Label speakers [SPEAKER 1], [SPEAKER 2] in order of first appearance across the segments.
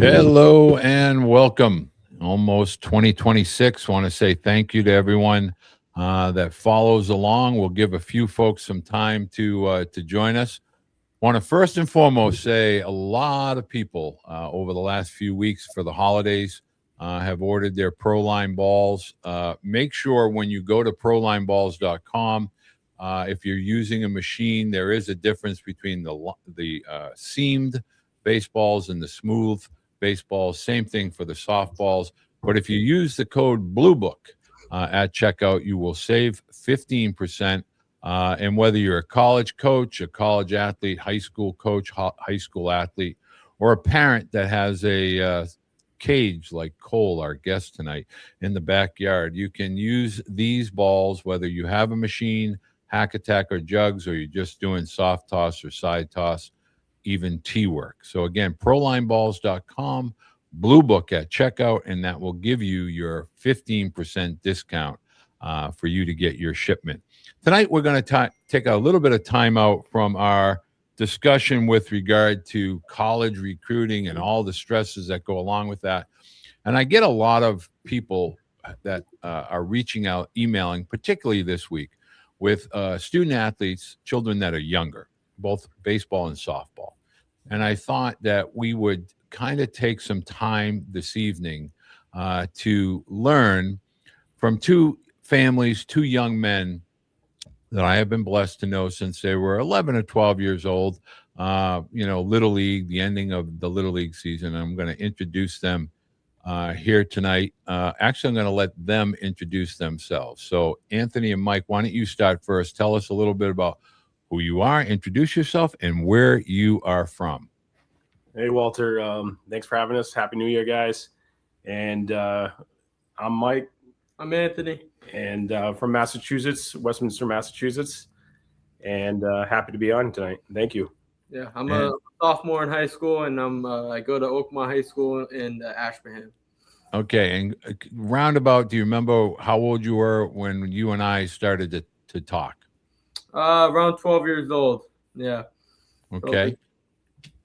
[SPEAKER 1] Hello and welcome. Almost 2026. Want to say thank you to everyone that follows along. We'll give a few folks some time to join us. Want to first and foremost say a lot of people over the last few weeks for the holidays have ordered their ProLine balls. Make sure when you go to prolineballs.com, if you're using a machine, there is a difference between the seamed baseballs and the smooth baseballs. Same thing for the softballs. But if you use the code BLUEBOOK at checkout, you will save 15%. And whether you're a college coach, a college athlete, high school coach, high school athlete, or a parent that has a cage like Cole, our guest tonight, in the backyard, you can use these balls, whether you have a machine, hack attack, or jugs, or you're just doing soft toss or side toss, even tee work. So again, prolineballs.com, Blue Book at checkout, and that will give you your 15% discount for you to get your shipment. Tonight, we're going to take a little bit of time out from our discussion with regard to college recruiting and all the stresses that go along with that. And I get a lot of people that are reaching out, emailing, particularly this week, with student athletes, children that are younger, both baseball and softball. And I thought that we would kind of take some time this evening to learn from two families, two young men that I have been blessed to know since they were 11 or 12 years old. Little League, the ending of the Little League season. I'm going to introduce them here tonight. Actually, I'm going to let them introduce themselves. So, Anthony and Mike, why don't you start first? Tell us a little bit about who you are, introduce yourself, and where you are from.
[SPEAKER 2] Hey, Walter. Thanks for having us. Happy New Year, guys. And I'm Mike.
[SPEAKER 3] I'm Anthony.
[SPEAKER 2] And from Massachusetts, Westminster, Massachusetts. And happy to be on tonight. Thank you.
[SPEAKER 3] Yeah, I'm a sophomore in high school, and I go to Oakmont High School in Ashburnham.
[SPEAKER 1] Okay, and roundabout, do you remember how old you were when you and I started to talk?
[SPEAKER 3] Around 12 years old, yeah.
[SPEAKER 1] Okay.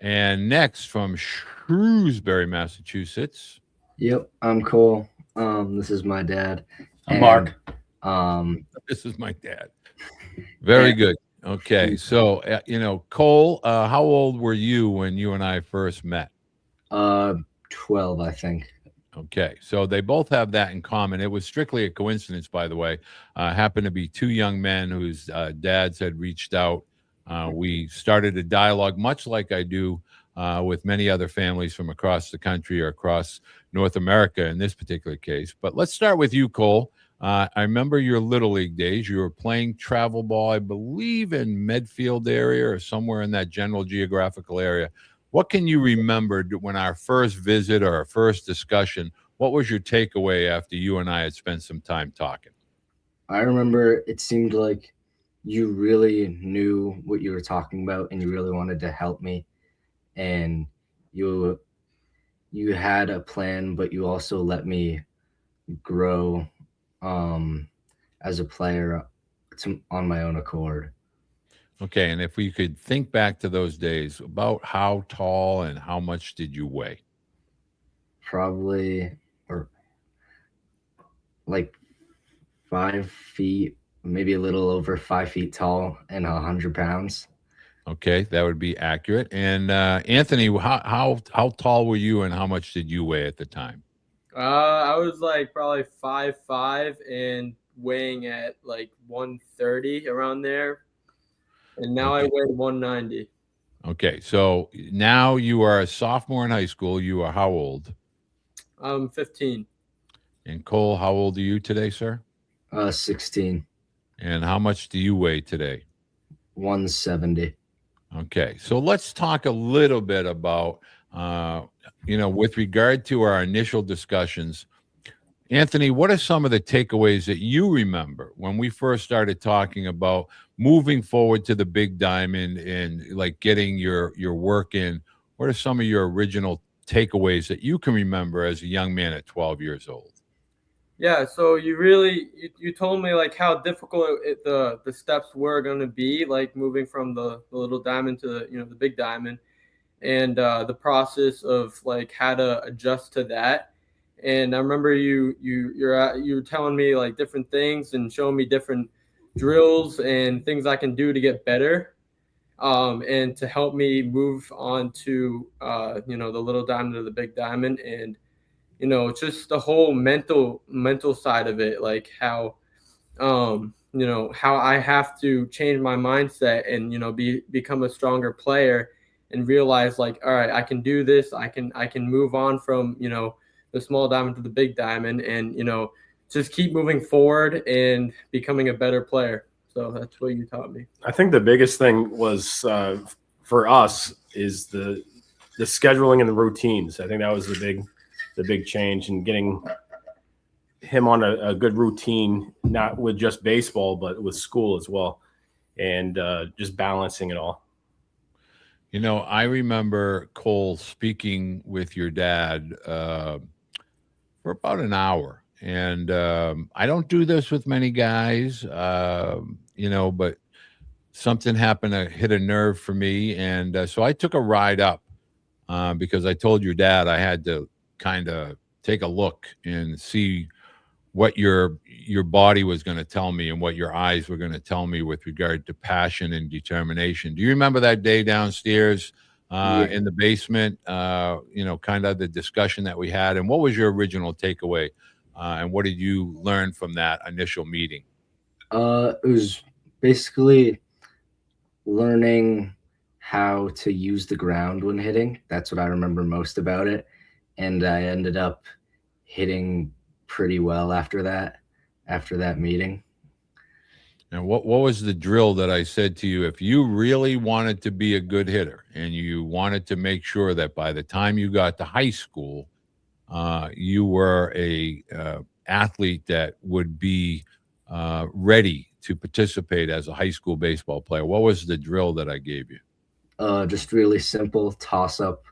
[SPEAKER 1] And next from Shrewsbury, Massachusetts.
[SPEAKER 4] Yep, I'm Cole. This is my dad.
[SPEAKER 5] I'm Mark.
[SPEAKER 1] This is my dad. Very good. Okay, so Cole, how old were you when you and I first met?
[SPEAKER 4] 12, I think.
[SPEAKER 1] Okay, so they both have that in common. It was strictly a coincidence, by the way. Happened to be two young men whose dads had reached out. We started a dialogue, much like I do with many other families from across the country or across North America in this particular case. But let's start with you, Cole. I remember your Little League days. You were playing travel ball, I believe, in Medfield area or somewhere in that general geographical area. What can you remember when our first visit or our first discussion? What was your takeaway after you and I had spent some time talking?
[SPEAKER 4] I remember it seemed like you really knew what you were talking about and you really wanted to help me. And you had a plan, but you also let me grow as a player on my own accord.
[SPEAKER 1] Okay, and if we could think back to those days, about how tall and how much did you weigh?
[SPEAKER 4] Probably like 5 feet, maybe a little over 5 feet tall and 100 pounds.
[SPEAKER 1] Okay, that would be accurate. And Anthony, how tall were you and how much did you weigh at the time?
[SPEAKER 3] I was like probably 5'5" and weighing at like 130 around there. And now I weigh 190.
[SPEAKER 1] Okay, so now you are a sophomore in high school. You are how old?
[SPEAKER 3] I'm 15.
[SPEAKER 1] And Cole, how old are you today, sir?
[SPEAKER 4] 16.
[SPEAKER 1] And how much do you weigh today?
[SPEAKER 4] 170.
[SPEAKER 1] Okay, so let's talk a little bit about, with regard to our initial discussions. Anthony, what are some of the takeaways that you remember when we first started talking about moving forward to the big diamond and like getting your work in? What are some of your original takeaways that you can remember as a young man at 12 years old?
[SPEAKER 3] Yeah, so you told me like how difficult the steps were going to be, like moving from the little diamond to the big diamond. and the process of like how to adjust to that. And I remember you were telling me like different things and showing me different drills and things I can do to get better, and to help me move on to the little diamond to the big diamond. And just the whole mental side of it, like how how I have to change my mindset and become a stronger player and realize like, all right, I can do this. I can move on from the small diamond to the big diamond, and just keep moving forward and becoming a better player. So that's what you taught me.
[SPEAKER 2] I think the biggest thing was for us is the scheduling and the routines. I think that was the big change, in getting him on a good routine, not with just baseball, but with school as well, and just balancing it all.
[SPEAKER 1] I remember, Cole, speaking with your dad for about an hour. And I don't do this with many guys, but something happened to hit a nerve for me. And so I took a ride up because I told your dad I had to kind of take a look and see what your body was going to tell me and what your eyes were going to tell me with regard to passion and determination. Do you remember that day downstairs in the basement, kind of the discussion that we had? And what was your original takeaway? And what did you learn from that initial meeting?
[SPEAKER 4] It was basically learning how to use the ground when hitting. That's what I remember most about it. And I ended up hitting pretty well after that meeting.
[SPEAKER 1] And what was the drill that I said to you? If you really wanted to be a good hitter and you wanted to make sure that by the time you got to high school, you were a athlete that would be ready to participate as a high school baseball player, what was the drill that I gave you?
[SPEAKER 4] Just really simple: toss up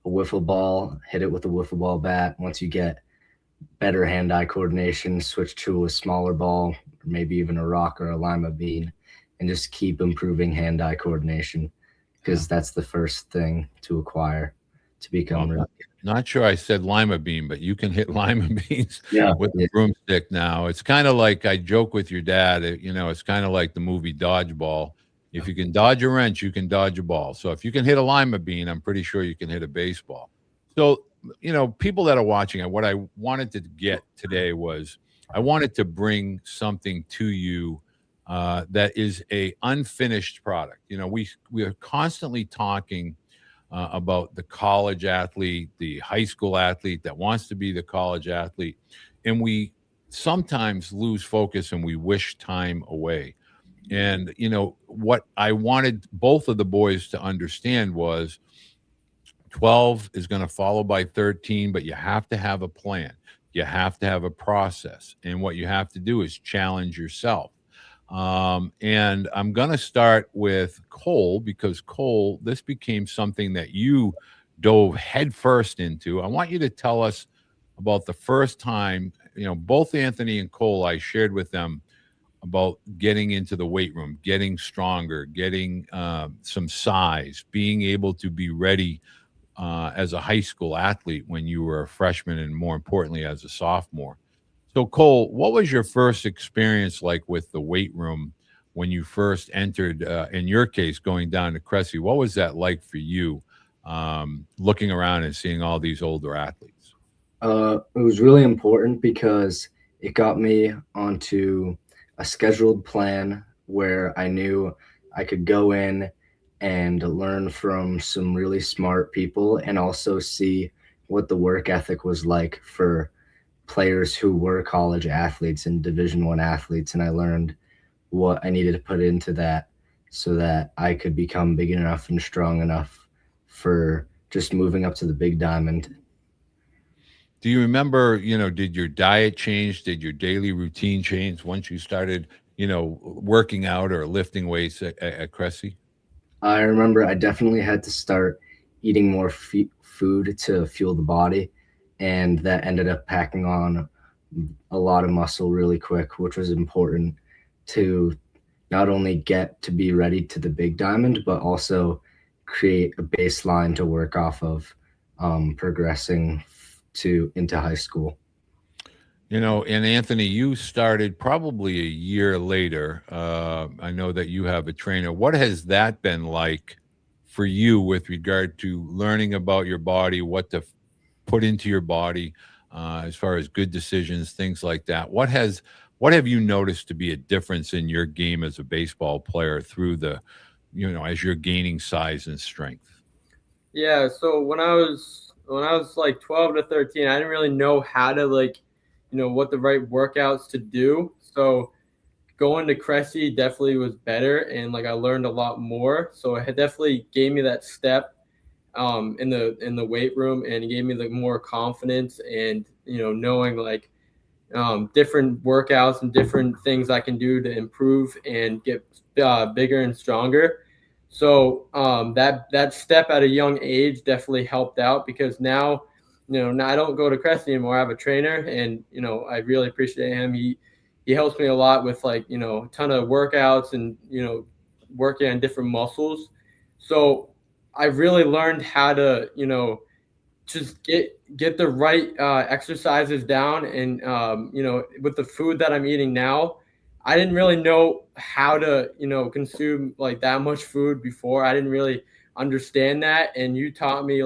[SPEAKER 4] a wiffle ball, hit it with a wiffle ball bat. Once you get better hand-eye coordination, switch to a smaller ball, maybe even a rock or a lima bean, and just keep improving hand-eye coordination, because that's the first thing to acquire to become really good.
[SPEAKER 1] Not sure I said lima bean, but you can hit lima beans
[SPEAKER 4] Yeah,
[SPEAKER 1] with the broomstick now. It's kind of like, I joke with your dad, it's kind of like the movie Dodgeball. If you can dodge a wrench, you can dodge a ball. So if you can hit a lima bean, I'm pretty sure you can hit a baseball. So, people that are watching, what I wanted to get today was I wanted to bring something to you that is a unfinished product. We are constantly talking about the college athlete, the high school athlete that wants to be the college athlete. And we sometimes lose focus and we wish time away. And, what I wanted both of the boys to understand was 12 is going to follow by 13, but you have to have a plan. You have to have a process. And what you have to do is challenge yourself. And I'm going to start with Cole, because Cole, this became something that you dove headfirst into. I want you to tell us about the first time, both Anthony and Cole, I shared with them about getting into the weight room, getting stronger, getting some size, being able to be ready as a high school athlete when you were a freshman, and more importantly, as a sophomore. So, Cole, what was your first experience like with the weight room when you first entered, in your case, going down to Cressy? What was that like for you, looking around and seeing all these older athletes?
[SPEAKER 4] It was really important because it got me onto a scheduled plan where I knew I could go in and learn from some really smart people, and also see what the work ethic was like for players who were college athletes and Division I athletes. And I learned what I needed to put into that so that I could become big enough and strong enough for just moving up to the big diamond.
[SPEAKER 1] Do you remember, did your diet change? Did your daily routine change once you started, working out or lifting weights at Cressy?
[SPEAKER 4] I remember I definitely had to start eating more food to fuel the body, and that ended up packing on a lot of muscle really quick, which was important to not only get to be ready to the big diamond, but also create a baseline to work off of, progressing into high school.
[SPEAKER 1] And Anthony, you started probably a year later. I know that you have a trainer. What has that been like for you with regard to learning about your body, what to put into your body, as far as good decisions, things like that? What have you noticed to be a difference in your game as a baseball player through as you're gaining size and strength?
[SPEAKER 3] Yeah, so when I was like 12 to 13, I didn't really know how to what the right workouts to do. So going to Cressy definitely was better, and I learned a lot more. So it definitely gave me that step in the weight room, and it gave me more confidence, and knowing different workouts and different things I can do to improve and get bigger and stronger. So that step at a young age definitely helped out, because now I don't go to Cressy anymore. I have a trainer, and I really appreciate him. He helps me a lot with a ton of workouts and working on different muscles. So I really learned how to just get the right exercises down, and with the food that I'm eating now, I didn't really know how to consume that much food before. I didn't really understand that, and you taught me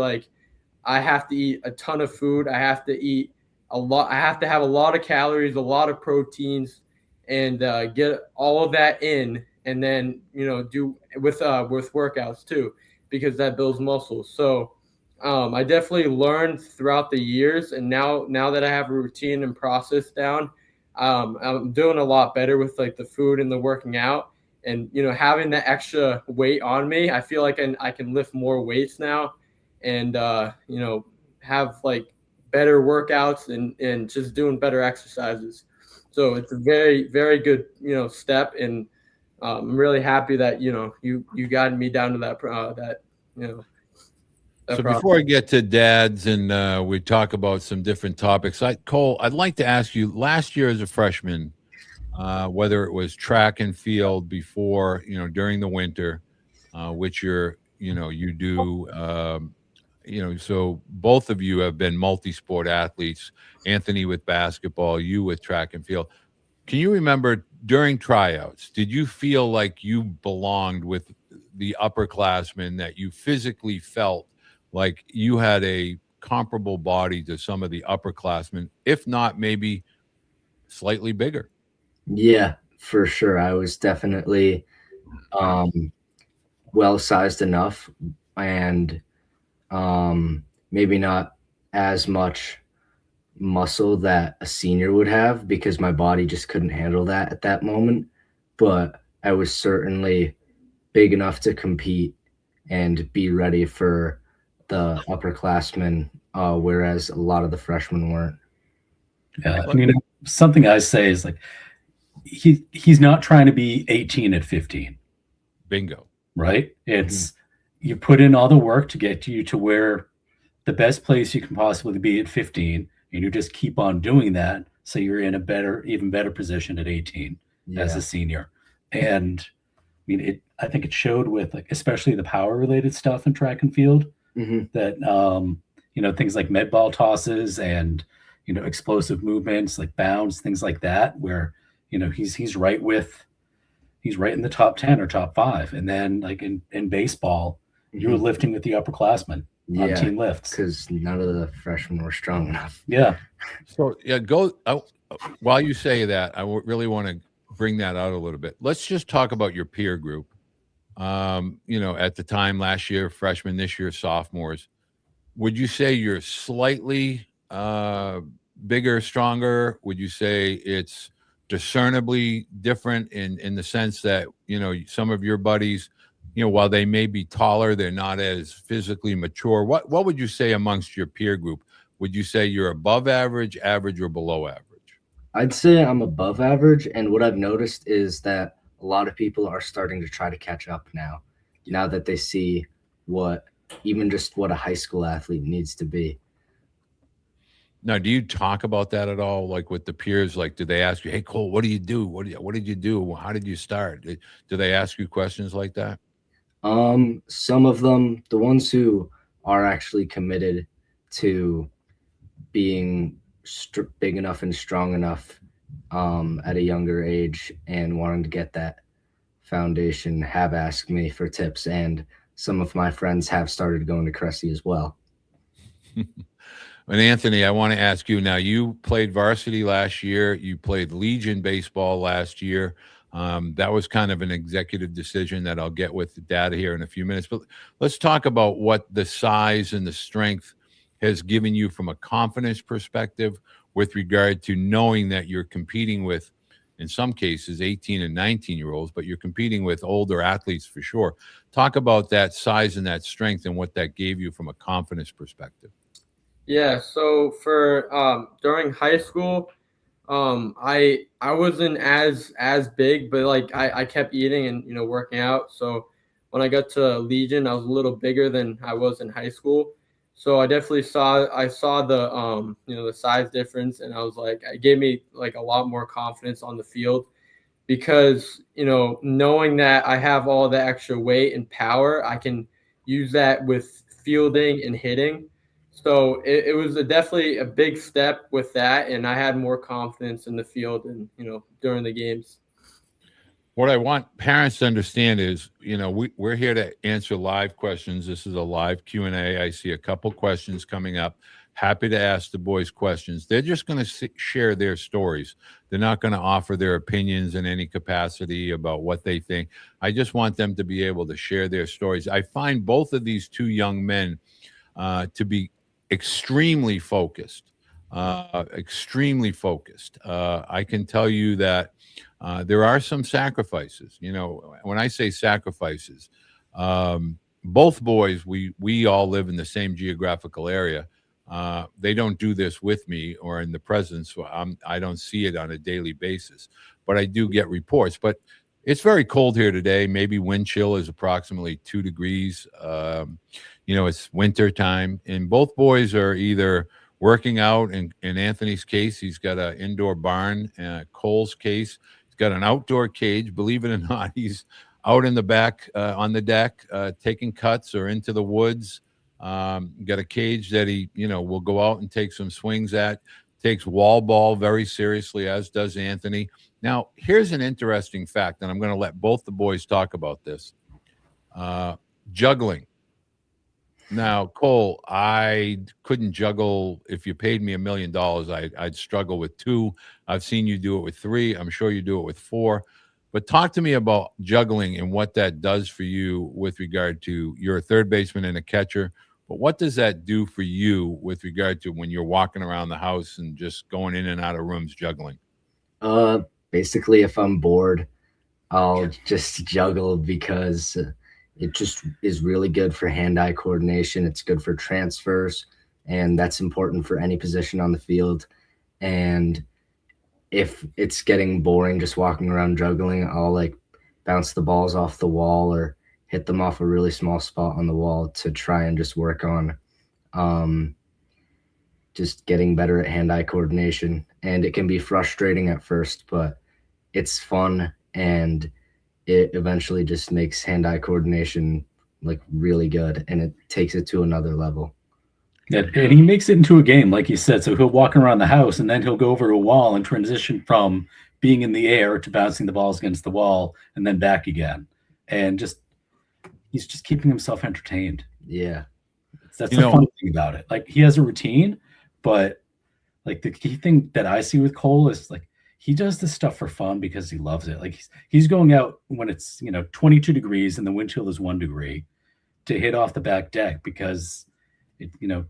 [SPEAKER 3] I have to eat a ton of food. I have to eat a lot. I have to have a lot of calories, a lot of proteins, and get all of that in, and then do with workouts too, because that builds muscles. So I definitely learned throughout the years, and now that I have a routine and process down, I'm doing a lot better with the food and the working out, and having that extra weight on me. I feel like I can lift more weights now, and have better workouts, and just doing better exercises. So it's a very, very good step, and I'm really happy that you guided me down to that
[SPEAKER 1] So
[SPEAKER 3] process.
[SPEAKER 1] before I get to dads and we talk about some different topics, Cole, I'd like to ask you, last year as a freshman, whether it was track and field before, during the winter, which you do, so both of you have been multi-sport athletes, Anthony with basketball, you with track and field. Can you remember during tryouts, did you feel like you belonged with the upperclassmen, that you physically felt like you had a comparable body to some of the upperclassmen, if not maybe slightly bigger?
[SPEAKER 4] Yeah, for sure. I was definitely well sized enough, and maybe not as much muscle that a senior would have, because my body just couldn't handle that at that moment. But I was certainly big enough to compete and be ready for the upperclassmen, whereas a lot of the freshmen weren't.
[SPEAKER 5] Yeah, something I say is he's not trying to be 18 at 15.
[SPEAKER 1] Bingo.
[SPEAKER 5] Right? It's you put in all the work to get you to where the best place you can possibly be at 15, and you just keep on doing that, so you're in a even better position at 18 as a senior. And I think it showed with especially the power related stuff in track and field, that things like med ball tosses and explosive movements like bounds, things like that, where he's right in the top 10 or top 5. And then in baseball, you were lifting with the upperclassmen on team lifts,
[SPEAKER 4] because none of the freshmen were strong enough.
[SPEAKER 5] Yeah.
[SPEAKER 1] So while you say that, I really want to bring that out a little bit. Let's just talk about your peer group. At the time last year, freshmen, this year, sophomores. Would you say you're slightly bigger, stronger? Would you say it's discernibly different in the sense that, some of your buddies, while they may be taller, they're not as physically mature? What would you say amongst your peer group? Would you say you're above average, average, or below average?
[SPEAKER 4] I'd say I'm above average, and what I've noticed is that a lot of people are starting to try to catch up now that they see what a high school athlete needs to be.
[SPEAKER 1] Now, do you talk about that at all? Like with the peers, do they ask you, "Hey, Cole, what do you do? What did you do? How did you start?" Do they ask you questions like that?
[SPEAKER 4] Some of them, the ones who are actually committed to being big enough and strong enough at a younger age and wanting to get that foundation, have asked me for tips, and some of my friends have started going to Cressy as well.
[SPEAKER 1] And Anthony, I want to ask you now, you played varsity last year. You played Legion baseball last year. That was kind of an executive decision that I'll get with the data here in a few minutes. But let's talk about what the size and the strength has given you from a confidence perspective with regard to knowing that you're competing with, in some cases, 18 and 19-year-olds, but you're competing with older athletes for sure. Talk about that size and that strength and what that gave you from a confidence perspective.
[SPEAKER 3] Yeah, so for during high school, I wasn't as big, but like I kept eating and working out. So when I got to Legion, I was a little bigger than I was in high school. So I definitely saw the the size difference, and I was like, it gave me like a lot more confidence on the field because knowing that I have all the extra weight and power, I can use that with fielding and hitting. So it was definitely a big step with that, and I had more confidence in the field and during the games.
[SPEAKER 1] What I want parents to understand is, we're here to answer live questions. This is a live Q&A. I see a couple questions coming up. Happy to ask the boys questions. They're just going to share their stories. They're not going to offer their opinions in any capacity about what they think. I just want them to be able to share their stories. I find both of these two young men to be extremely focused, extremely focused. I can tell you that there are some sacrifices. When I say sacrifices, both boys, we all live in the same geographical area. They don't do this with me or in the presence. So I don't see it on a daily basis, but I do get reports. But it's very cold here today. Maybe wind chill is approximately 2 degrees. It's winter time, and both boys are either working out. In Anthony's case, he's got an indoor barn. Cole's case, he's got an outdoor cage. Believe it or not, he's out in the back on the deck taking cuts or into the woods. Got a cage that he, will go out and take some swings at. Takes wall ball very seriously, as does Anthony. Now, here's an interesting fact, and I'm going to let both the boys talk about this. Juggling. Now, Cole, I couldn't juggle. If you paid me $1 million, I'd struggle with 2. I've seen you do it with 3. I'm sure you do it with 4. But talk to me about juggling and what that does for you with regard to you're a third baseman and a catcher. But what does that do for you with regard to when you're walking around the house and just going in and out of rooms juggling?
[SPEAKER 4] Basically, if I'm bored, I'll just juggle because it just is really good for hand-eye coordination. It's good for transfers, and that's important for any position on the field. And if it's getting boring just walking around juggling, I'll like bounce the balls off the wall or hit them off a really small spot on the wall to try and just work on just getting better at hand-eye coordination. And it can be frustrating at first, but it's fun, and it eventually just makes hand-eye coordination like really good, and it takes it to another level.
[SPEAKER 5] Yeah, and he makes it into a game, like you said. So he'll walk around the house, and then he'll go over to a wall and transition from being in the air to bouncing the balls against the wall and then back again. And he's just keeping himself entertained.
[SPEAKER 4] Yeah.
[SPEAKER 5] That's the fun thing about it. Like, he has a routine, but like the key thing that I see with Cole is like he does this stuff for fun because he loves it. Like he's going out when it's 22 degrees and the wind chill is 1 degree to hit off the back deck because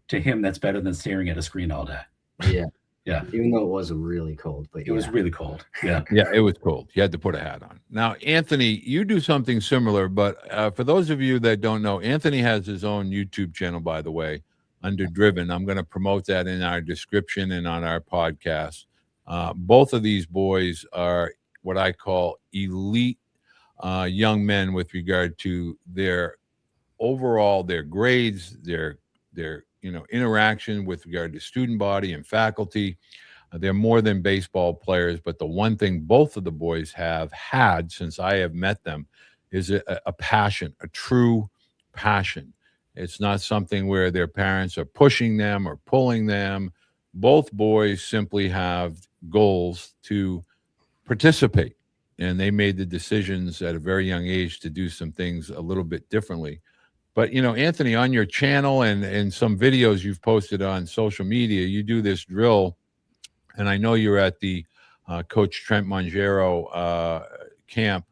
[SPEAKER 5] to him that's better than staring at a screen all day.
[SPEAKER 4] Yeah.
[SPEAKER 5] Yeah.
[SPEAKER 4] Even though it was really cold, but
[SPEAKER 5] it was really cold. Yeah.
[SPEAKER 1] Yeah, it was cold. You had to put a hat on. Now, Anthony, you do something similar, but for those of you that don't know, Anthony has his own YouTube channel, by the way, under Driven. I'm going to promote that in our description and on our podcast. Both of these boys are what I call elite young men with regard to their overall, their grades, their interaction with regard to student body and faculty. They're more than baseball players, but the one thing both of the boys have had since I have met them is a passion, a true passion. It's not something where their parents are pushing them or pulling them. Both boys simply have goals to participate, and they made the decisions at a very young age to do some things a little bit differently. But Anthony, on your channel and some videos you've posted on social media, you do this drill, and I know you're at the Coach Trent Mongero camp.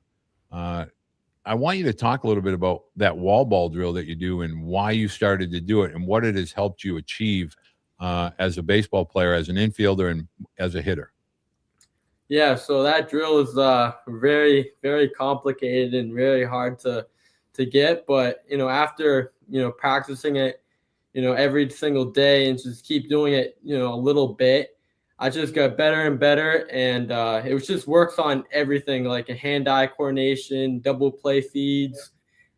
[SPEAKER 1] I want you to talk a little bit about that wall ball drill that you do and why you started to do it and what it has helped you achieve as a baseball player, as an infielder, and as a hitter.
[SPEAKER 3] Yeah, so that drill is very, very complicated and very hard to get. But after practicing it, every single day and just keep doing it, a little bit, I just got better and better. And it was just works on everything, like a hand-eye coordination, double play feeds,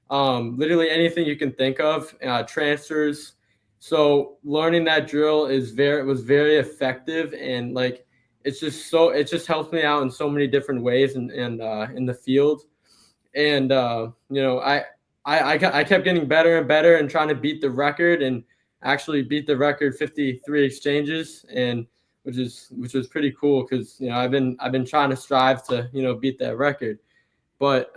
[SPEAKER 3] literally anything you can think of, transfers. So learning that drill was very effective, and like it just helps me out in so many different ways and in the field. And I kept getting better and better and trying to beat the record, and actually beat the record 53 exchanges, and which was pretty cool because I've been trying to strive to beat that record. But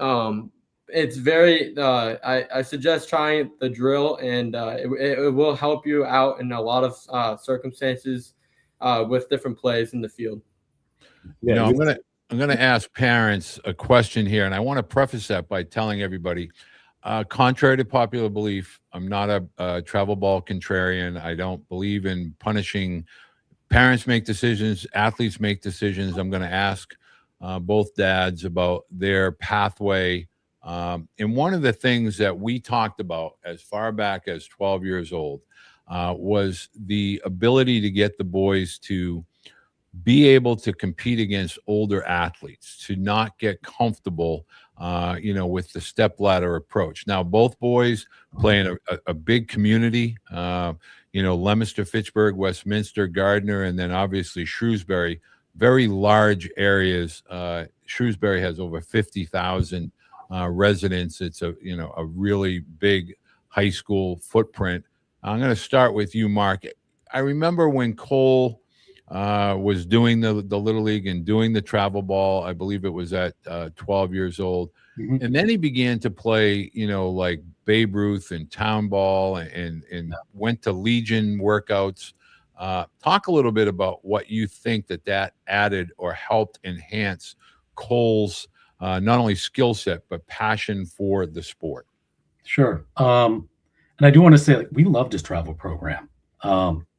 [SPEAKER 3] it's very I suggest trying the drill, and it will help you out in a lot of circumstances with different plays in the field.
[SPEAKER 2] Yeah,
[SPEAKER 1] I'm gonna ask parents a question here, and I want to preface that by telling everybody, contrary to popular belief, I'm not a travel ball contrarian. I don't believe in punishing. Parents make decisions, athletes make decisions. I'm going to ask both dads about their pathway. And one of the things that we talked about as far back as 12 years old was the ability to get the boys to be able to compete against older athletes, to not get comfortable, with the stepladder approach. Now, both boys play in a big community, Leominster, Fitchburg, Westminster, Gardner, and then obviously Shrewsbury, very large areas. Shrewsbury has over 50,000 residents. It's a really big high school footprint. I'm going to start with you, Mark. I remember when Cole was doing the Little League and doing the travel ball. I believe it was at 12 years old.
[SPEAKER 5] Mhm.
[SPEAKER 1] And then he began to play, like Babe Ruth and town ball and went to Legion workouts. Talk a little bit about what you think that added or helped enhance Cole's not only skill set, but passion for the sport.
[SPEAKER 5] Sure. And I do want to say, like, we loved his travel program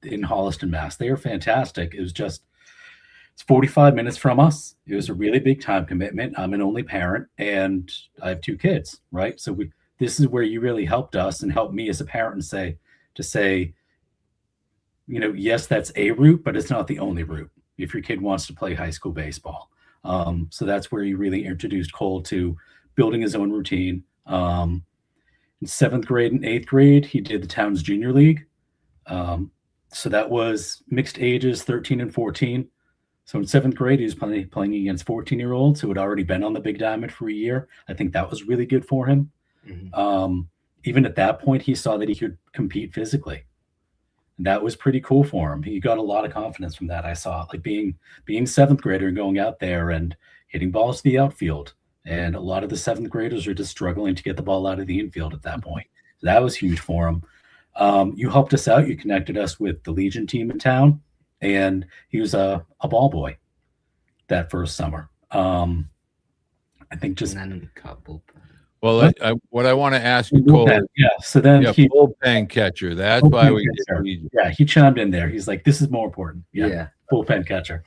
[SPEAKER 5] in Holliston, Mass. They are fantastic. It's 45 minutes from us. It was a really big time commitment. I'm an only parent and I have 2 kids, right? So this is where you really helped us and helped me as a parent to say, yes, that's a route, but it's not the only route if your kid wants to play high school baseball. So that's where you really introduced Cole to building his own routine. In 7th grade and 8th grade, he did the town's junior league. So that was mixed ages, 13 and 14. So in 7th grade, he was playing against 14-year-olds who had already been on the big diamond for a year. I think that was really good for him. Mm-hmm. Even at that point, he saw that he could compete physically. And that was pretty cool for him. He got a lot of confidence from that. I saw, like, being 7th grader and going out there and hitting balls to the outfield. And a lot of the 7th graders are just struggling to get the ball out of the infield at that point. So that was huge for him. You helped us out. You connected us with the Legion team in town. And he was a ball boy that first summer. I think just
[SPEAKER 4] and then a couple.
[SPEAKER 1] Well, what I want to ask you, Cole,
[SPEAKER 5] so then he
[SPEAKER 1] bullpen catcher. That's why we get Legion.
[SPEAKER 5] Yeah, he chimed in there. He's like, "This is more important." Yeah. Bullpen catcher.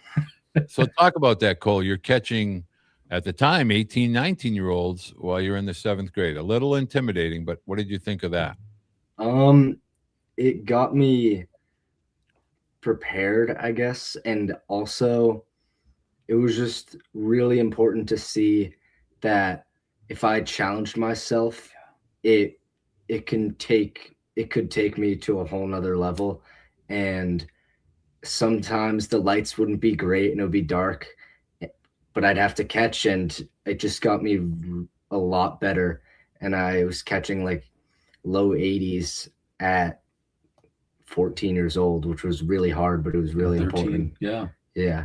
[SPEAKER 1] So talk about that, Cole. You're catching at the time 18, 19-year-olds while you're in the 7th grade. A little intimidating, but what did you think of that?
[SPEAKER 4] It got me prepared, I guess, and also it was just really important to see that if I challenged myself, it could take me to a whole nother level. And sometimes the lights wouldn't be great and it would be dark, but I'd have to catch, and it just got me a lot better, and I was catching like low 80s at 14 years old, which was really hard, but it was really
[SPEAKER 5] 13.
[SPEAKER 4] important.
[SPEAKER 5] Yeah.
[SPEAKER 4] Yeah.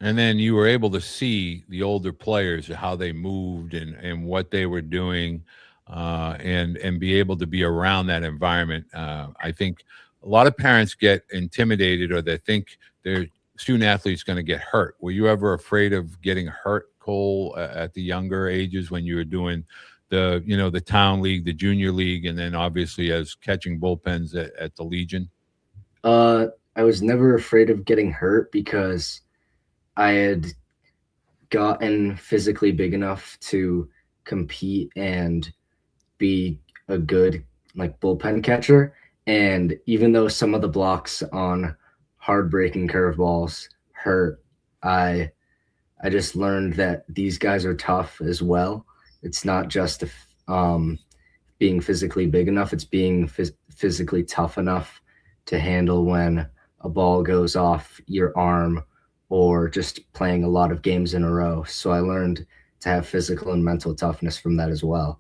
[SPEAKER 1] And then you were able to see the older players, how they moved and what they were doing, and be able to be around that environment. I think a lot of parents get intimidated, or they think their student athlete's going to get hurt. Were you ever afraid of getting hurt, Cole, at the younger ages when you were doing the town league, the junior league, and then obviously as catching bullpens at the Legion?
[SPEAKER 4] I was never afraid of getting hurt because I had gotten physically big enough to compete and be a good like bullpen catcher. And even though some of the blocks on hard breaking curveballs hurt, I just learned that these guys are tough as well. It's not just being physically big enough, it's being physically tough enough to handle when a ball goes off your arm or just playing a lot of games in a row. So I learned to have physical and mental toughness from that as well.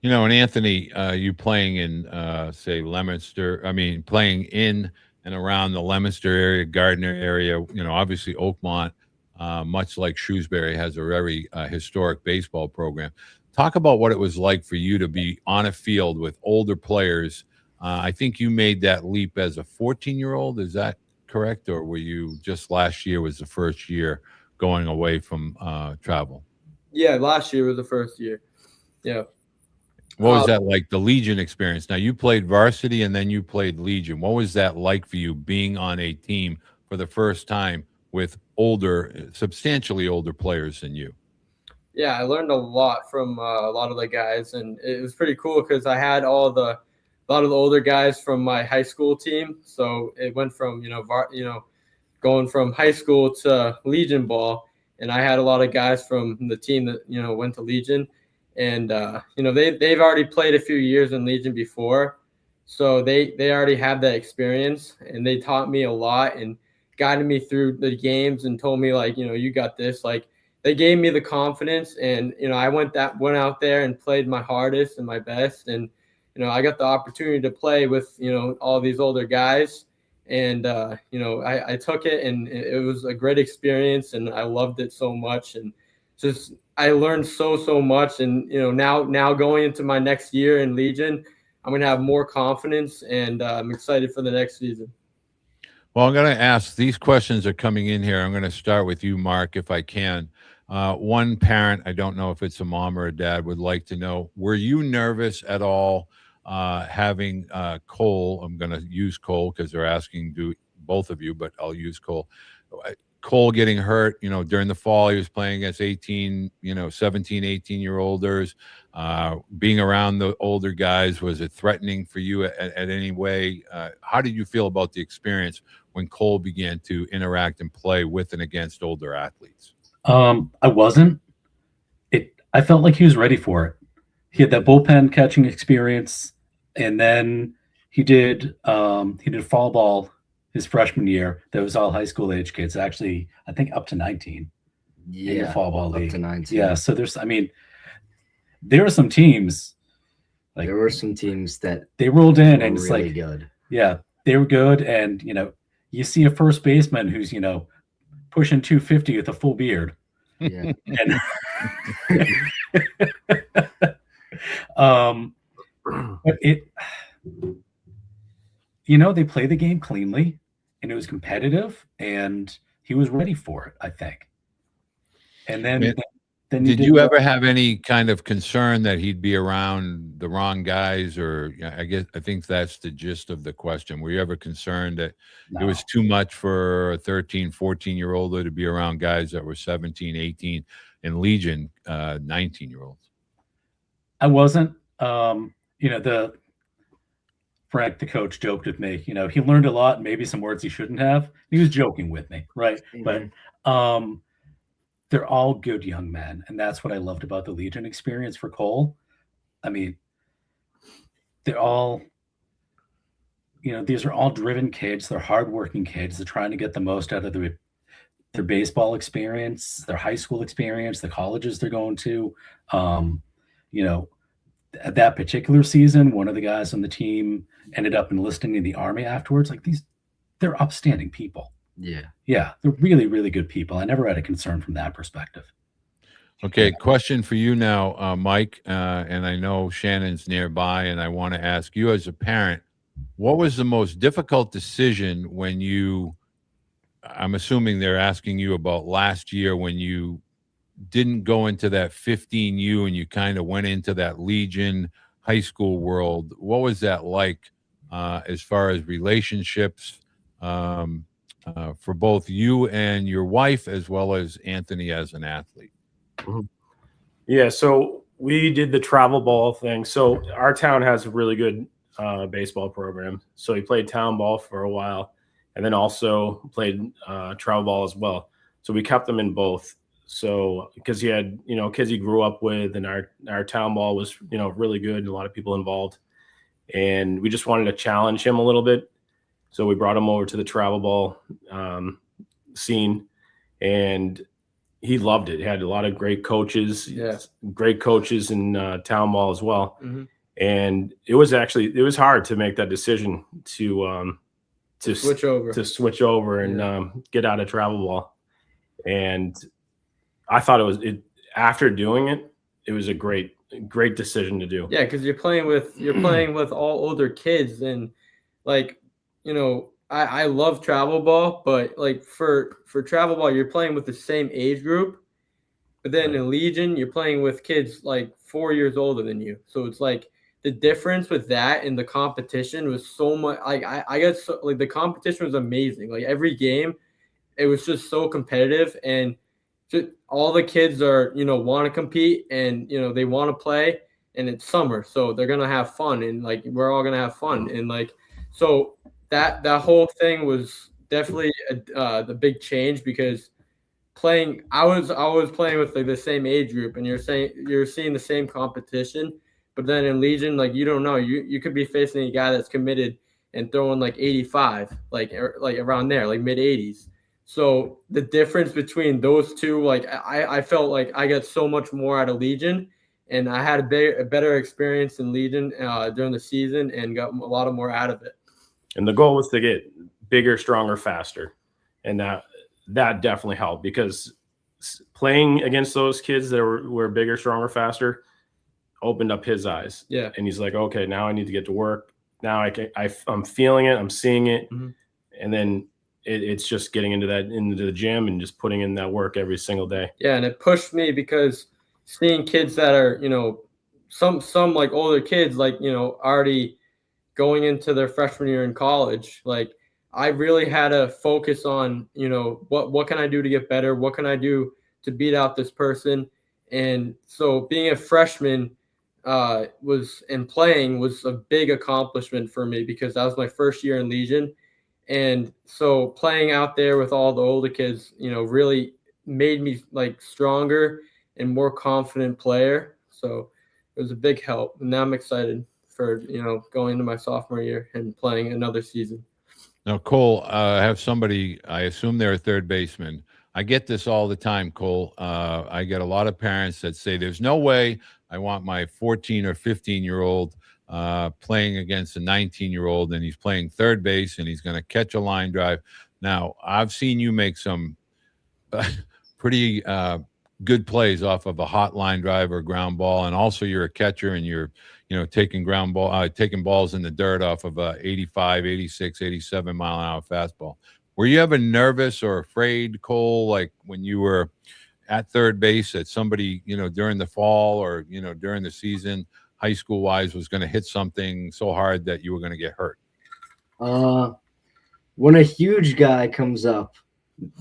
[SPEAKER 1] And Anthony, you playing in, say, Leominster, playing in and around the Leominster area, Gardner area, obviously Oakmont, much like Shrewsbury, has a very historic baseball program. Talk about what it was like for you to be on a field with older players. I think you made that leap as a 14-year-old. Is that correct? Or were you just last year was the first year going away from travel?
[SPEAKER 3] Yeah, last year was the first year. Yeah.
[SPEAKER 1] What was that like, the Legion experience? Now, you played varsity and then you played Legion. What was that like for you being on a team for the first time with substantially older players than you?
[SPEAKER 3] Yeah, I learned a lot from a lot of the guys, and it was pretty cool because I had a lot of the older guys from my high school team. So it went from going from high school to Legion ball, and I had a lot of guys from the team that went to Legion, and they've already played a few years in Legion before, so they already have that experience, and they taught me a lot and guided me through the games and told me you got this. They gave me the confidence, and I went out there and played my hardest and my best, and I got the opportunity to play with all these older guys, and I took it, and it was a great experience, and I loved it so much, and just I learned so much, and now going into my next year in Legion, I'm gonna have more confidence, and I'm excited for the next season.
[SPEAKER 1] Well, I'm going to ask, these questions are coming in here. I'm going to start with you, Mark, if I can. One parent, I don't know if it's a mom or a dad, would like to know, were you nervous at all having Cole? I'm going to use Cole because they're asking both of you, but I'll use Cole. Cole getting hurt, during the fall, he was playing against 17, 18-year-olders. Being around the older guys, was it threatening for you at any way? How did you feel about the experience when Cole began to interact and play with and against older athletes?
[SPEAKER 5] I wasn't. I felt like he was ready for it. He had that bullpen catching experience, and then he did fall ball his freshman year. That was all high school age kids. Actually, I think up to 19.
[SPEAKER 4] Yeah,
[SPEAKER 5] in the fall ball
[SPEAKER 4] up
[SPEAKER 5] league.
[SPEAKER 4] to 19.
[SPEAKER 5] Yeah, so there are some teams.
[SPEAKER 4] There were some teams that
[SPEAKER 5] they rolled in and it's
[SPEAKER 4] really good.
[SPEAKER 5] Yeah, they were good, and you see a first baseman who's pushing 250 with a full beard.
[SPEAKER 4] Yeah.
[SPEAKER 5] And but they play the game cleanly, and it was competitive, and he was ready for it, I think. And then
[SPEAKER 1] did you ever have any kind of concern that he'd be around the wrong guys? Or I think that's the gist of the question. Were you ever concerned that it was too much for a 13, 14-year-old to be around guys that were 17, 18, and Legion 19-year-olds?
[SPEAKER 5] I wasn't. Frank, the coach, joked with me. He learned a lot, maybe some words he shouldn't have. He was joking with me, right? Mm-hmm. But they're all good young men, and that's what I loved about the Legion experience for Cole. I mean, they're all, these are all driven kids. They're hardworking kids. They're trying to get the most out of their baseball experience, their high school experience, the colleges they're going to. You know, at that particular season, one of the guys on the team ended up enlisting in the Army afterwards. Like they're upstanding people.
[SPEAKER 4] Yeah.
[SPEAKER 5] Yeah, they're really, really good people. I never had a concern from that perspective.
[SPEAKER 1] Okay, question for you now, Mike, and I know Shannon's nearby, and I want to ask you as a parent, what was the most difficult decision when I'm assuming they're asking you about last year when you didn't go into that 15U and you kind of went into that Legion high school world. What was that like as far as relationships for both you and your wife, as well as Anthony as an athlete?
[SPEAKER 2] Yeah, so we did the travel ball thing. So our town has a really good baseball program. So he played town ball for a while, and then also played travel ball as well. So we kept him in both. So because he had, kids he grew up with, and our town ball was, really good, and a lot of people involved. And we just wanted to challenge him a little bit. So we brought him over to the travel ball scene, and he loved it. He had a lot of great coaches, great coaches in town ball as well.
[SPEAKER 3] Mm-hmm.
[SPEAKER 2] And it was hard to make that decision to switch over and get out of travel ball. And I thought after doing it, it was a great decision to do.
[SPEAKER 3] Yeah, because you're playing with all older kids, and like, I love travel ball, but like for travel ball, you're playing with the same age group. But then in Legion, you're playing with kids like 4 years older than you. So it's like the difference with that and the competition was so much. Like I got so, like the competition was amazing. Like every game, it was just so competitive, and just all the kids are want to compete, and they want to play, and it's summer, so they're gonna have fun, and like we're all gonna have fun, and like so that whole thing was definitely the big change, because I was playing with like the same age group, and you're seeing the same competition, but then in Legion, like you don't know, you could be facing a guy that's committed and throwing like 85, like around there, like mid 80s. So the difference between those two, like I felt like I got so much more out of Legion, and I had a better experience in Legion during the season and got a lot more out of it.
[SPEAKER 2] And the goal was to get bigger, stronger, faster. And that definitely helped, because playing against those kids that were bigger, stronger, faster opened up his eyes.
[SPEAKER 3] Yeah.
[SPEAKER 2] And he's like, okay, now I need to get to work. Now I'm feeling it. I'm seeing it. Mm-hmm. And then it's just getting into the gym and just putting in that work every single day.
[SPEAKER 3] Yeah. And it pushed me, because seeing kids that are, some like older kids, like, already going into their freshman year in college, like I really had to focus on, what can I do to get better? What can I do to beat out this person? And so being a freshman playing was a big accomplishment for me, because that was my first year in Legion. And so playing out there with all the older kids, really made me like stronger and more confident player. So it was a big help. And now I'm excited for, going into my sophomore year and playing another season.
[SPEAKER 1] Now, Cole, I have somebody, I assume they're a third baseman. I get this all the time, Cole. I get a lot of parents that say, there's no way I want my 14 or 15-year-old playing against a 19-year-old, and he's playing third base, and he's going to catch a line drive. Now, I've seen you make some pretty good plays off of a hot line drive or ground ball, and also you're a catcher, and you're taking taking balls in the dirt off of a 85, 86, 87 mile an hour fastball. Were you ever nervous or afraid, Cole, like when you were at third base, that somebody, during the fall or, during the season, high school wise, was going to hit something so hard that you were going to get hurt?
[SPEAKER 4] When a huge guy comes up,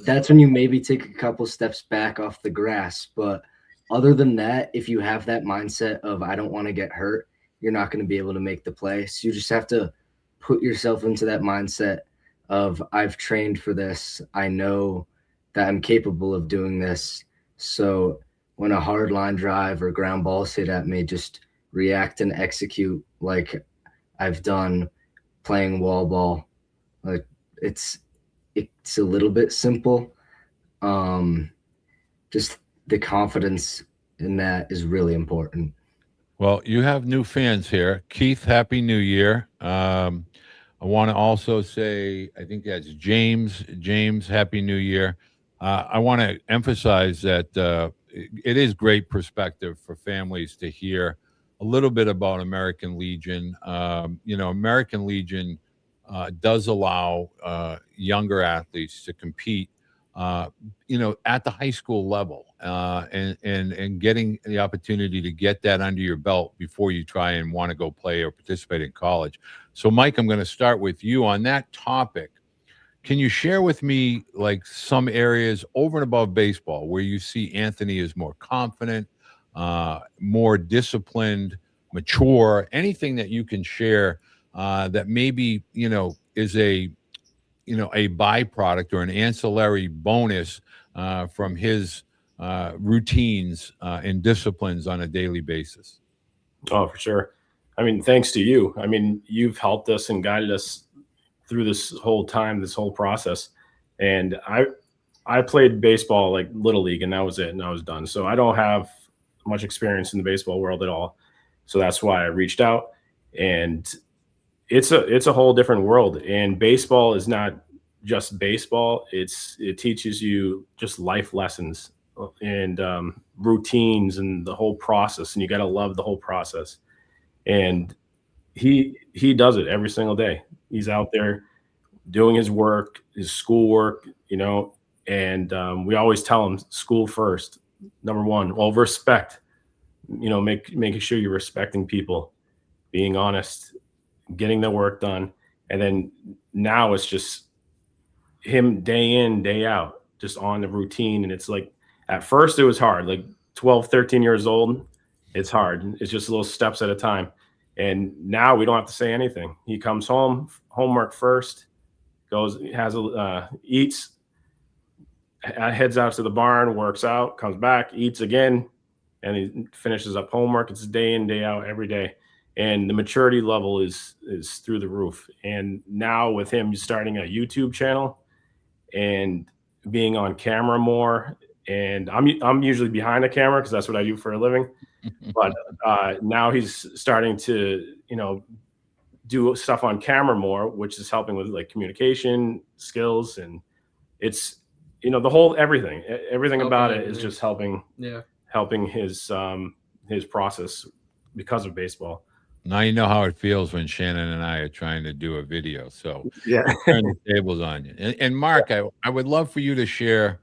[SPEAKER 4] that's when you maybe take a couple steps back off the grass. But other than that, if you have that mindset of I don't want to get hurt, you're not going to be able to make the play. So you just have to put yourself into that mindset of I've trained for this. I know that I'm capable of doing this. So when a hard line drive or ground balls hit at me, just react and execute like I've done playing wall ball. Like it's a little bit simple. just the confidence in that is really important.
[SPEAKER 1] Well, you have new fans here. Keith, Happy New Year. I want to also say, I think that's James. James, Happy New Year. I want to emphasize that it is great perspective for families to hear a little bit about American Legion. American Legion does allow younger athletes to compete at the high school level, and getting the opportunity to get that under your belt before you try and want to go play or participate in college. So, Mike, I'm going to start with you on that topic. Can you share with me like some areas over and above baseball where you see Anthony is more confident, more disciplined, mature, anything that you can share that maybe, is a byproduct or an ancillary bonus from his routines and disciplines on a daily basis?
[SPEAKER 2] Oh, for sure. I mean, thanks to you. I mean, you've helped us and guided us through this whole time, this whole process. And I played baseball like little league, and that was it, and I was done. So I don't have much experience in the baseball world at all. So that's why I reached out. And it's a whole different world. And baseball is not just baseball. It teaches you just life lessons and routines and the whole process. And you got to love the whole process. And he does it every single day. He's out there doing his work, his schoolwork, and we always tell him school first, number one. Well, respect, making sure you're respecting people, being honest, getting the work done. And then now it's just him day in, day out, just on the routine. And it's like, at first it was hard, like 12, 13 years old. It's hard. It's just little steps at a time. And now we don't have to say anything. He comes home, homework first, goes, eats, heads out to the barn, works out, comes back, eats again, and he finishes up homework. It's day in, day out, every day. And the maturity level is through the roof. And now with him starting a YouTube channel and being on camera more, and I'm usually behind the camera because that's what I do for a living. But now he's starting to, do stuff on camera more, which is helping with like communication skills. And it's, the whole everything about it is just helping his process because of baseball.
[SPEAKER 1] Now you know how it feels when Shannon and I are trying to do a video. So
[SPEAKER 2] yeah,
[SPEAKER 1] turn the tables on you. And Mark, I would love for you to share.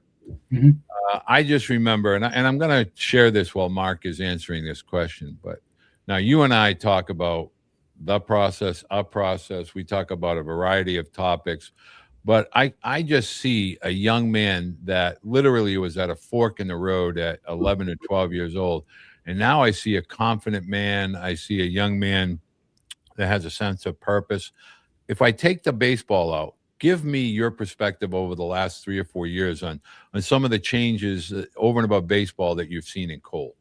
[SPEAKER 5] Mm-hmm.
[SPEAKER 1] I just remember, and I'm going to share this while Mark is answering this question. But now you and I talk about the process, a process. We talk about a variety of topics. But I just see a young man that literally was at a fork in the road at 11 or 12 years old. And now I see a confident man. I see a young man that has a sense of purpose. If I take the baseball out, give me your perspective over the last 3 or 4 years on some of the changes over and above baseball that you've seen in Cole.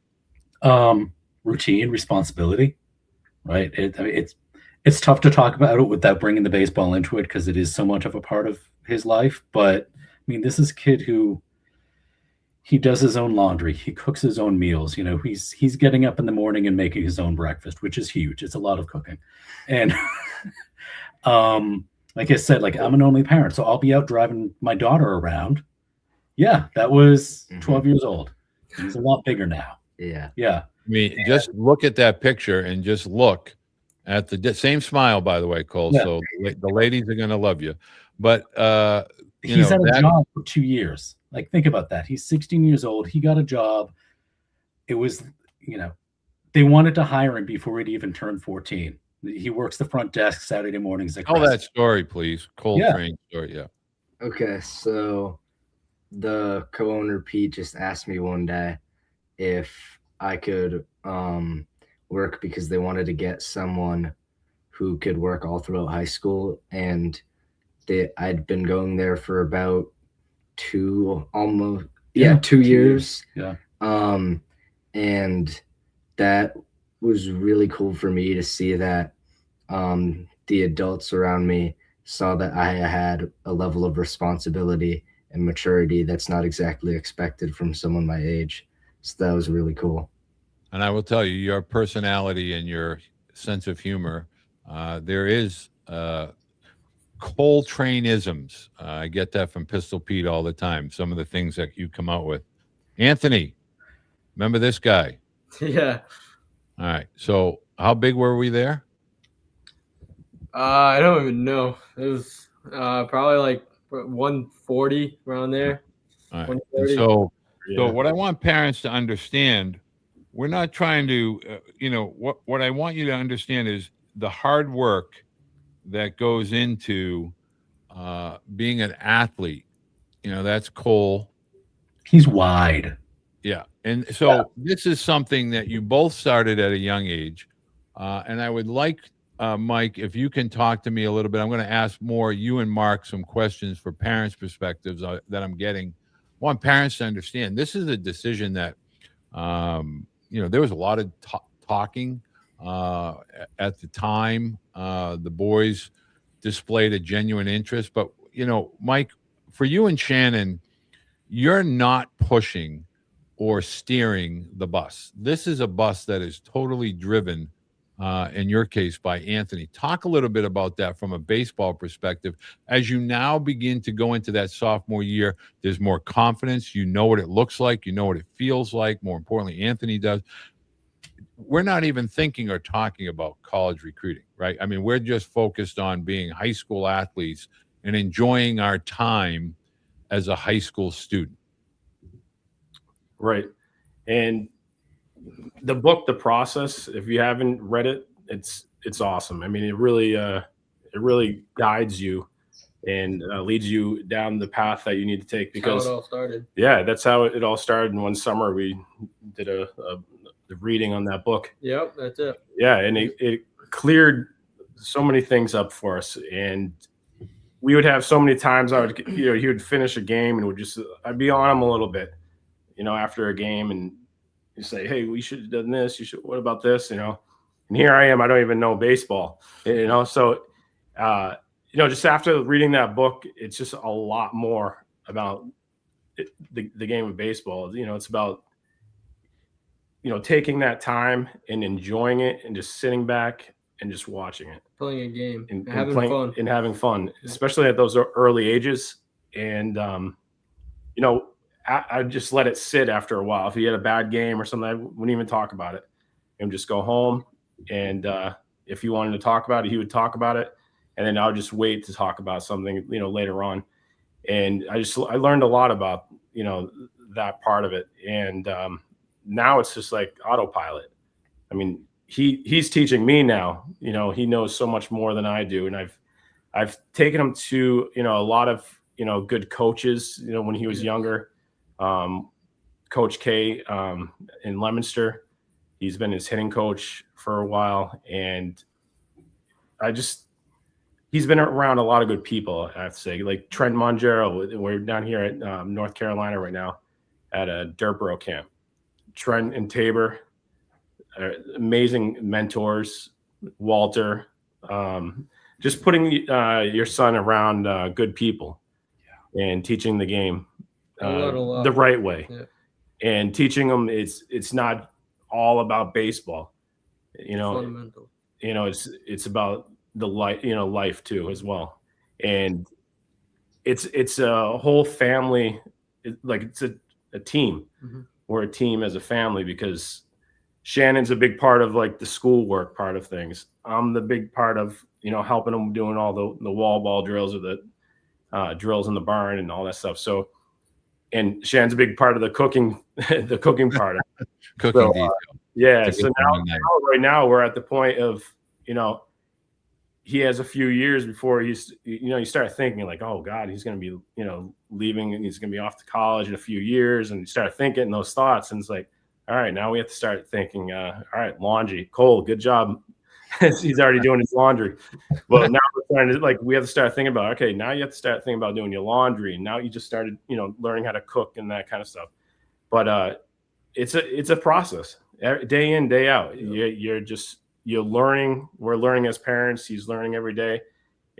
[SPEAKER 5] Routine, responsibility, right? It's tough to talk about it without bringing the baseball into it because it is so much of a part of his life. But I mean, this is a kid who he does his own laundry. He cooks his own meals. He's getting up in the morning and making his own breakfast, which is huge. It's a lot of cooking. And like I said, like I'm an only parent, so I'll be out driving my daughter around. Yeah, that was 12 years old. He's a lot bigger now.
[SPEAKER 4] Yeah.
[SPEAKER 5] Yeah.
[SPEAKER 1] I mean, just look at that picture and just look at the same smile, by the way, Cole.
[SPEAKER 5] Yeah.
[SPEAKER 1] So the ladies are going to love you. But,
[SPEAKER 5] he's had a job for 2 years. Like, think about that. He's 16 years old. He got a job. It was, they wanted to hire him before he'd even turned 14. He works the front desk Saturday mornings.
[SPEAKER 1] Tell that story, please. Cole Train story. Yeah.
[SPEAKER 4] Okay. So the co-owner Pete just asked me one day if I could work because they wanted to get someone who could work all throughout high school. And I'd been going there for about 2 years.
[SPEAKER 5] Yeah.
[SPEAKER 4] And that was really cool for me to see that the adults around me saw that I had a level of responsibility and maturity that's not exactly expected from someone my age. So that was really cool.
[SPEAKER 1] And I will tell you, your personality and your sense of humor, there is Coltraneisms. I get that from Pistol Pete all the time. Some of the things that you come out with. Anthony, remember this guy?
[SPEAKER 3] Yeah.
[SPEAKER 1] All right. So how big were we there?
[SPEAKER 3] I don't even know. It was probably like 140 around there.
[SPEAKER 1] All right.
[SPEAKER 3] 130.
[SPEAKER 1] So
[SPEAKER 2] Yeah.
[SPEAKER 1] what I want parents to understand, we're not trying to, what I want you to understand is the hard work that goes into being an athlete. That's Cole.
[SPEAKER 5] He's wide.
[SPEAKER 1] Yeah. And so this is something that you both started at a young age. And I would like, Mike, if you can talk to me a little bit. I'm going to ask more you and Mark some questions for parents' perspectives that I'm getting. I want parents to understand this is a decision that, there was a lot of talking at the time. The boys displayed a genuine interest. But, Mike, for you and Shannon, you're not pushing or steering the bus. This is a bus that is totally driven, in your case, by Anthony. Talk a little bit about that from a baseball perspective. As you now begin to go into that sophomore year, there's more confidence. You know what it looks like. You know what it feels like. More importantly, Anthony does. We're not even thinking or talking about college recruiting, right? I mean, we're just focused on being high school athletes and enjoying our time as a high school student.
[SPEAKER 2] Right. And the book, The Process, if you haven't read it, it's awesome. I mean, it really guides you and leads you down the path that you need to take, because
[SPEAKER 3] how it all started.
[SPEAKER 2] Yeah, that's how it all started. In one summer, we did a reading on that book.
[SPEAKER 3] Yep, that's it.
[SPEAKER 2] Yeah, and it cleared so many things up for us. And we would have so many times he would finish a game and I'd be on him a little bit, after a game, and you say, hey, we should have done this. What about this? And here I am, I don't even know baseball, So, just after reading that book, it's just a lot more about the game of baseball. It's about, taking that time and enjoying it and just sitting back and just watching it.
[SPEAKER 3] Playing a game
[SPEAKER 2] And
[SPEAKER 3] having
[SPEAKER 2] fun, especially at those early ages. And, I just let it sit after a while. If he had a bad game or something, I wouldn't even talk about it. And just go home. And if he wanted to talk about it, he would talk about it. And then I'll just wait to talk about something, later on. And I learned a lot about, that part of it. And now it's just like autopilot. I mean, he's teaching me now. He knows so much more than I do. And I've taken him to, a lot of, good coaches, when he was younger. Coach K in Leominster, he's been his hitting coach for a while, and he's been around a lot of good people, I have to say, like Trent Mongero. We're down here at North Carolina right now at a Dirtboro camp. Trent and Tabor, amazing mentors. Walter, just putting your son around good people and teaching the game the right way, and teaching them it's not all about baseball.
[SPEAKER 3] fundamental.
[SPEAKER 2] It's about the life too as well, and it's a whole family. It's a team.
[SPEAKER 3] Mm-hmm.
[SPEAKER 2] We're a team as a family, because Shannon's a big part of like the schoolwork part of things. I'm the big part of helping them doing all the wall ball drills or the drills in the barn and all that stuff. So, and Shannon's a big part of the cooking part of it.
[SPEAKER 1] Cooking detail.
[SPEAKER 2] Yeah.
[SPEAKER 1] It's a
[SPEAKER 2] So
[SPEAKER 1] good one.
[SPEAKER 2] right now we're at the point of, he has a few years before you start thinking like, oh God, he's going to be, leaving, and he's going to be off to college in a few years. And you start thinking those thoughts, and it's like, all right, now we have to start thinking, all right, laundry. Cole, good job. He's already doing his laundry. Well, now we're trying to we have to start thinking about, okay, now you have to start thinking about doing your laundry. And now you just started, learning how to cook and that kind of stuff. But it's a process, day in, day out. You're learning. We're learning as parents. He's learning every day,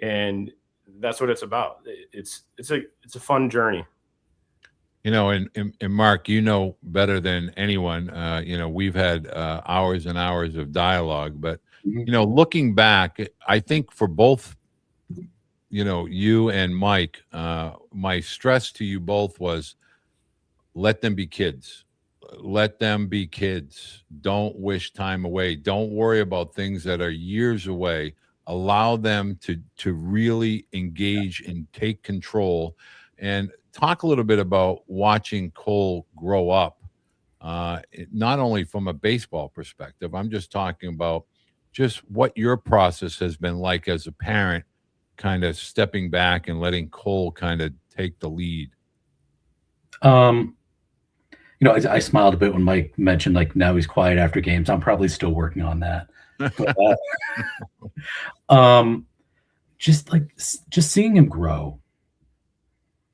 [SPEAKER 2] and that's what it's about. It's a fun journey.
[SPEAKER 1] And Mark, better than anyone, we've had hours and hours of dialogue, but, looking back, I think for both, you and Mike, my stress to you both was let them be kids. Let them be kids. Don't wish time away. Don't worry about things that are years away. Allow them to really engage and take control. And talk a little bit about watching Cole grow up, not only from a baseball perspective. I'm just talking about just what your process has been like as a parent, kind of stepping back and letting Cole kind of take the lead.
[SPEAKER 5] I smiled a bit when Mike mentioned like now he's quiet after games. I'm probably still working on that. But, just seeing him grow,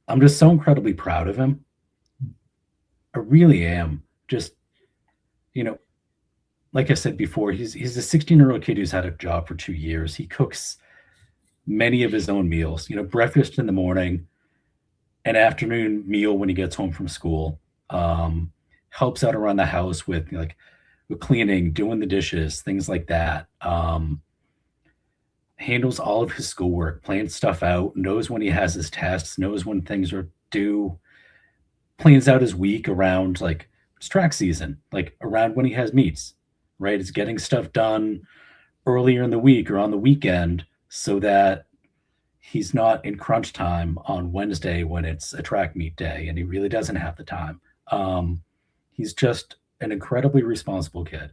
[SPEAKER 5] I'm just so incredibly proud of him. I really am. Just, like I said before, he's a 16-year-old kid who's had a job for 2 years. He cooks many of his own meals, breakfast in the morning, an afternoon meal when he gets home from school. Helps out around the house with cleaning, doing the dishes, things like that. Handles all of his schoolwork, plans stuff out, knows when he has his tests, knows when things are due, plans out his week around like it's track season, like around when he has meets, right? It's getting stuff done earlier in the week or on the weekend so that he's not in crunch time on Wednesday when it's a track meet day and he really doesn't have the time. He's just an incredibly responsible kid,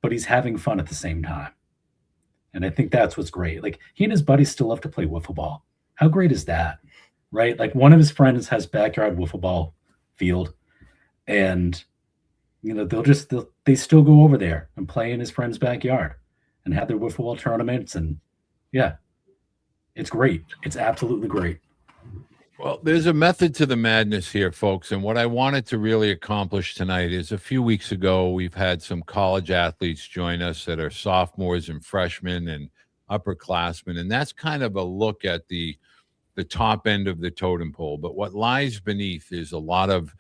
[SPEAKER 5] but he's having fun at the same time. And I think that's what's great. Like he and his buddies still love to play wiffle ball. How great is that? Right? Like one of his friends has backyard wiffle ball field and they still go over there and play in his friend's backyard and have their wiffle ball tournaments. And yeah, it's great. It's absolutely great.
[SPEAKER 1] Well, there's a method to the madness here, folks. And what I wanted to really accomplish tonight is a few weeks ago, we've had some college athletes join us that are sophomores and freshmen and upperclassmen. And that's kind of a look at the top end of the totem pole. But what lies beneath is a lot of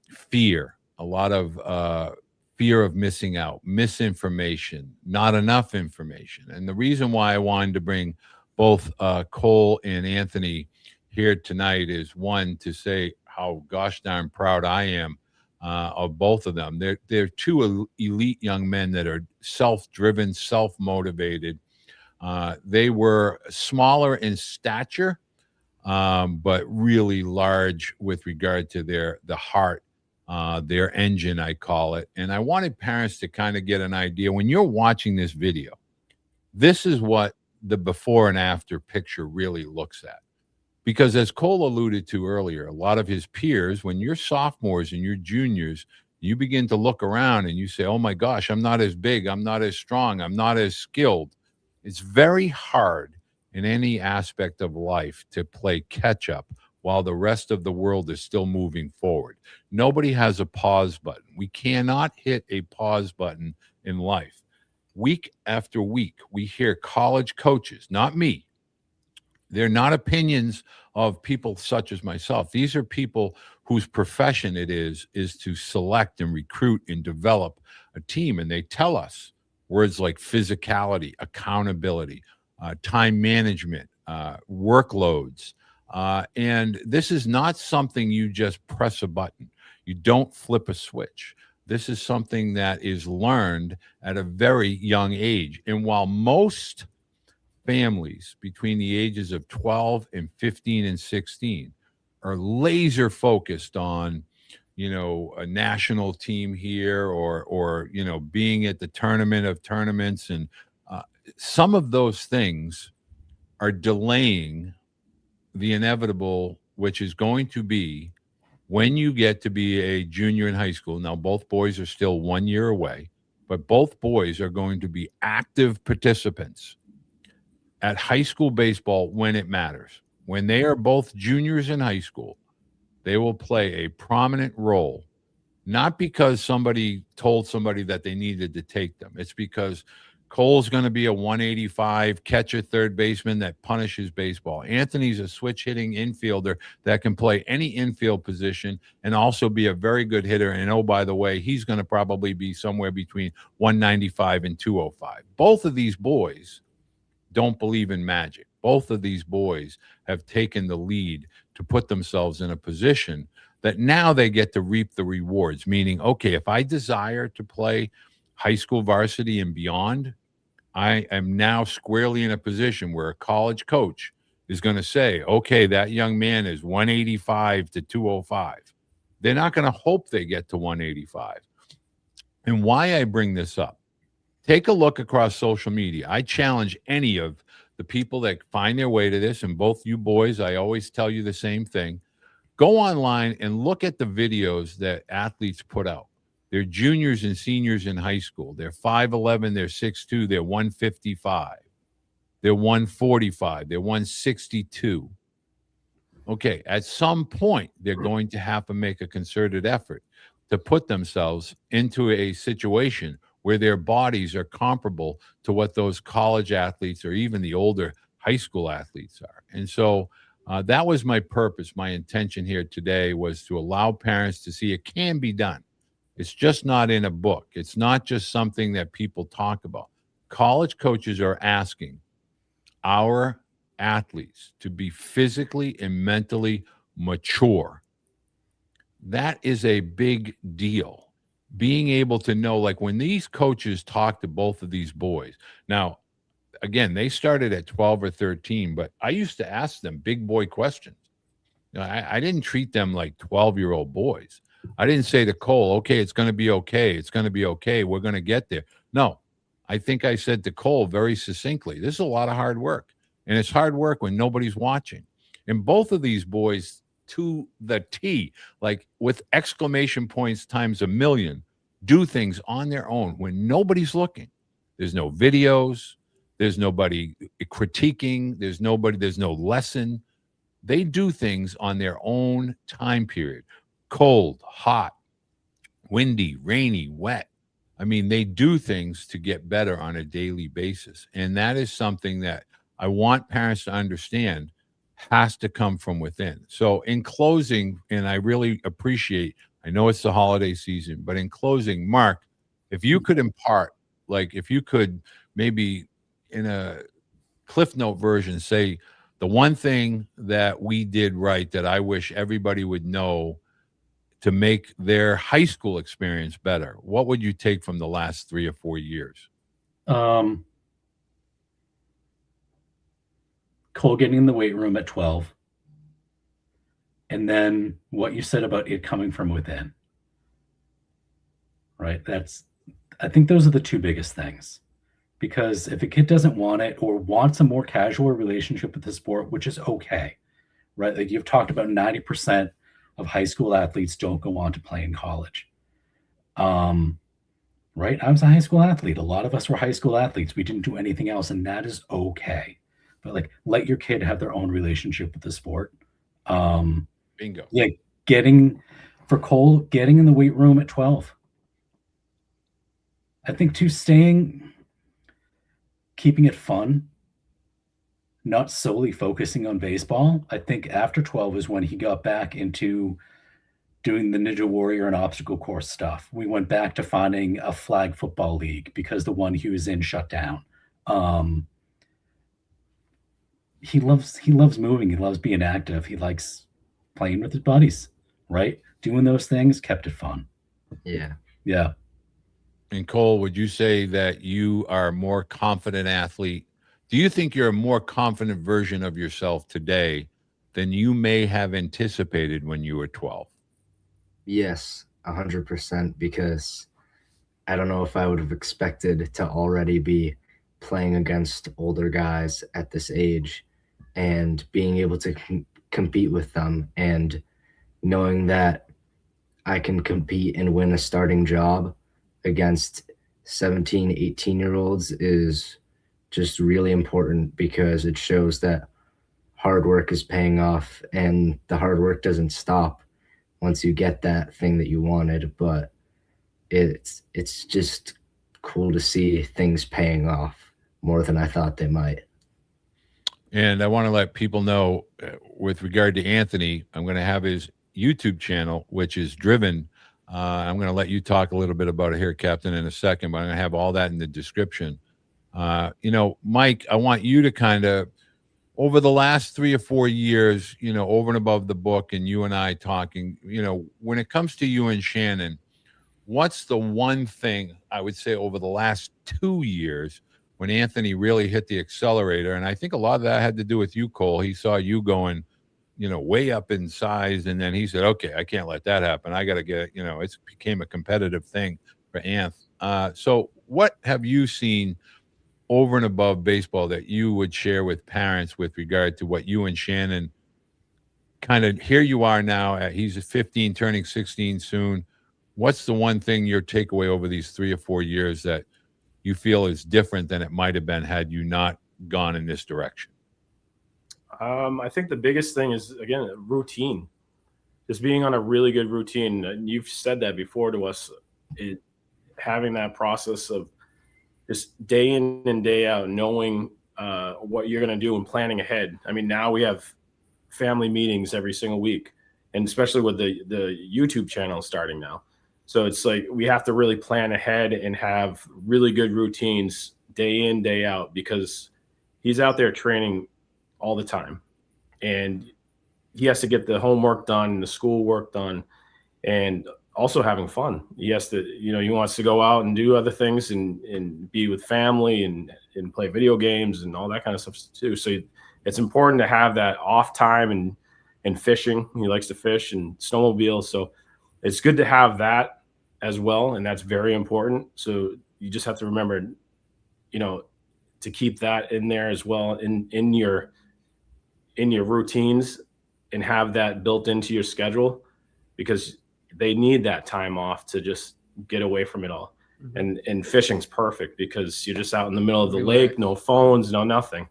[SPEAKER 1] fear, a lot of fear of missing out, misinformation, not enough information. And the reason why I wanted to bring both Cole and Anthony here tonight is one, to say how gosh darn proud I am of both of them. They're two elite young men that are self-driven, self-motivated. They were smaller in stature, but really large with regard to the heart, their engine, I call it. And I wanted parents to kind of get an idea. When you're watching this video, this is what the before and after picture really looks at. Because as Cole alluded to earlier, a lot of his peers, when you're sophomores and you're juniors, you begin to look around and you say, oh my gosh, I'm not as big, I'm not as strong, I'm not as skilled. It's very hard in any aspect of life to play catch up while the rest of the world is still moving forward. Nobody has a pause button. We cannot hit a pause button in life. Week after week, we hear college coaches, not me. They're not opinions of people such as myself. These are people whose profession it is to select and recruit and develop a team. And they tell us words like physicality, accountability, time management, workloads. And this is not something you just press a button. You don't flip a switch. This is something that is learned at a very young age. And while most families between the ages of 12 and 15 and 16 are laser focused on, a national team here or being at the tournament of tournaments. And some of those things are delaying the inevitable, which is going to be when you get to be a junior in high school. Now, both boys are still 1 year away, but both boys are going to be active participants at high school baseball when it matters. When they are both juniors in high school, they will play a prominent role, not because somebody told somebody that they needed to take them. It's because Cole's going to be a 185 catcher, third baseman that punishes baseball. Anthony's a switch hitting infielder that can play any infield position and also be a very good hitter. And oh, by the way, he's going to probably be somewhere between 195 and 205. Both of these boys don't believe in magic. Both of these boys have taken the lead to put themselves in a position that now they get to reap the rewards, meaning, okay, if I desire to play high school varsity and beyond, I am now squarely in a position where a college coach is going to say, okay, that young man is 185 to 205. They're not going to hope they get to 185. And why I bring this up, take a look across social media. I challenge any of the people that find their way to this, and both you boys, I always tell you the same thing. Go online and look at the videos that athletes put out. They're juniors and seniors in high school. They're 5'11", they're 6'2", they're 155, they're 145, they're 162. Okay, at some point, they're going to have to make a concerted effort to put themselves into a situation where their bodies are comparable to what those college athletes or even the older high school athletes are. And so that was my purpose. My intention here today was to allow parents to see it can be done. It's just not in a book. It's not just something that people talk about. College coaches are asking our athletes to be physically and mentally mature. That is a big deal. Being able to know, like when these coaches talk to both of these boys. Now, again, they started at 12 or 13, but I used to ask them big boy questions. You know, I didn't treat them like 12-year-old boys. I didn't say to Cole, okay, it's going to be okay. It's going to be okay. We're going to get there. No, I think I said to Cole very succinctly, this is a lot of hard work. And it's hard work when nobody's watching. And both of these boys, to the T, like with exclamation points times a million, do things on their own when nobody's looking. There's no videos. There's nobody critiquing. There's no lesson. They do things on their own time period. Cold, hot, windy, rainy, wet. I mean, they do things to get better on a daily basis. And that is something that I want parents to understand has to come from within. So in closing, and I really appreciate, I know it's the holiday season, but in closing, Mark, if you could impart, like if you could maybe in a Cliff Note version say the one thing that we did right that I wish everybody would know to make their high school experience better, what would you take from the last 3 or 4 years?
[SPEAKER 5] Cole getting in the weight room at 12. And then what you said about it coming from within. Right? I think those are the two biggest things. Because if a kid doesn't want it or wants a more casual relationship with the sport, which is okay, right? Like you've talked about 90% of high school athletes don't go on to play in college. Right? I was a high school athlete. A lot of us were high school athletes. We didn't do anything else, and that is okay. But like, let your kid have their own relationship with the sport.
[SPEAKER 1] Bingo.
[SPEAKER 5] Yeah, for Cole, getting in the weight room at 12. I think too, keeping it fun, not solely focusing on baseball. I think after 12 is when he got back into doing the Ninja Warrior and obstacle course stuff. We went back to finding a flag football league because the one he was in shut down. He loves moving. He loves being active. He likes playing with his buddies, right? Doing those things kept it fun.
[SPEAKER 4] Yeah.
[SPEAKER 5] Yeah.
[SPEAKER 1] And Cole, would you say that you are a more confident athlete? Do you think you're a more confident version of yourself today than you may have anticipated when you were 12?
[SPEAKER 4] Yes, 100%, because I don't know if I would have expected to already be playing against older guys at this age and being able to compete with them and knowing that I can compete and win a starting job against 17, 18-year-olds is just really important because it shows that hard work is paying off and the hard work doesn't stop once you get that thing that you wanted. But it's just cool to see things paying off more than I thought they might.
[SPEAKER 1] And I want to let people know with regard to Anthony, I'm going to have his YouTube channel, which is Driven. I'm going to let you talk a little bit about it here, Captain, in a second, but I'm going to have all that in the description. Mike, I want you to kind of, over the last 3 or 4 years, over and above the book and you and I talking, when it comes to you and Shannon, what's the one thing I would say over the last 2 years when Anthony really hit the accelerator? And I think a lot of that had to do with you, Cole. He saw you going, way up in size. And then he said, okay, I can't let that happen. I got to get, it became a competitive thing for Anth. So what have you seen over and above baseball that you would share with parents with regard to what you and Shannon kind of, here you are now, he's 15, turning 16 soon. What's the one thing your takeaway over these 3 or 4 years that you feel is different than it might have been had you not gone in this direction?
[SPEAKER 2] I think the biggest thing is, again, routine. Just being on a really good routine. And you've said that before to us, having that process of just day in and day out, knowing what you're going to do and planning ahead. I mean, now we have family meetings every single week, and especially with the YouTube channel starting now. So it's like we have to really plan ahead and have really good routines day in, day out, because he's out there training all the time. And he has to get the homework done, the school work done, and also having fun. He has to, he wants to go out and do other things and be with family and play video games and all that kind of stuff too. So it's important to have that off time and fishing. He likes to fish and snowmobile. So it's good to have that as well. And that's very important. So you just have to remember, to keep that in there as well in your routines, and have that built into your schedule, because they need that time off to just get away from it all. Mm-hmm. And fishing's perfect because you're just out in the middle of the lake, no phones, no nothing.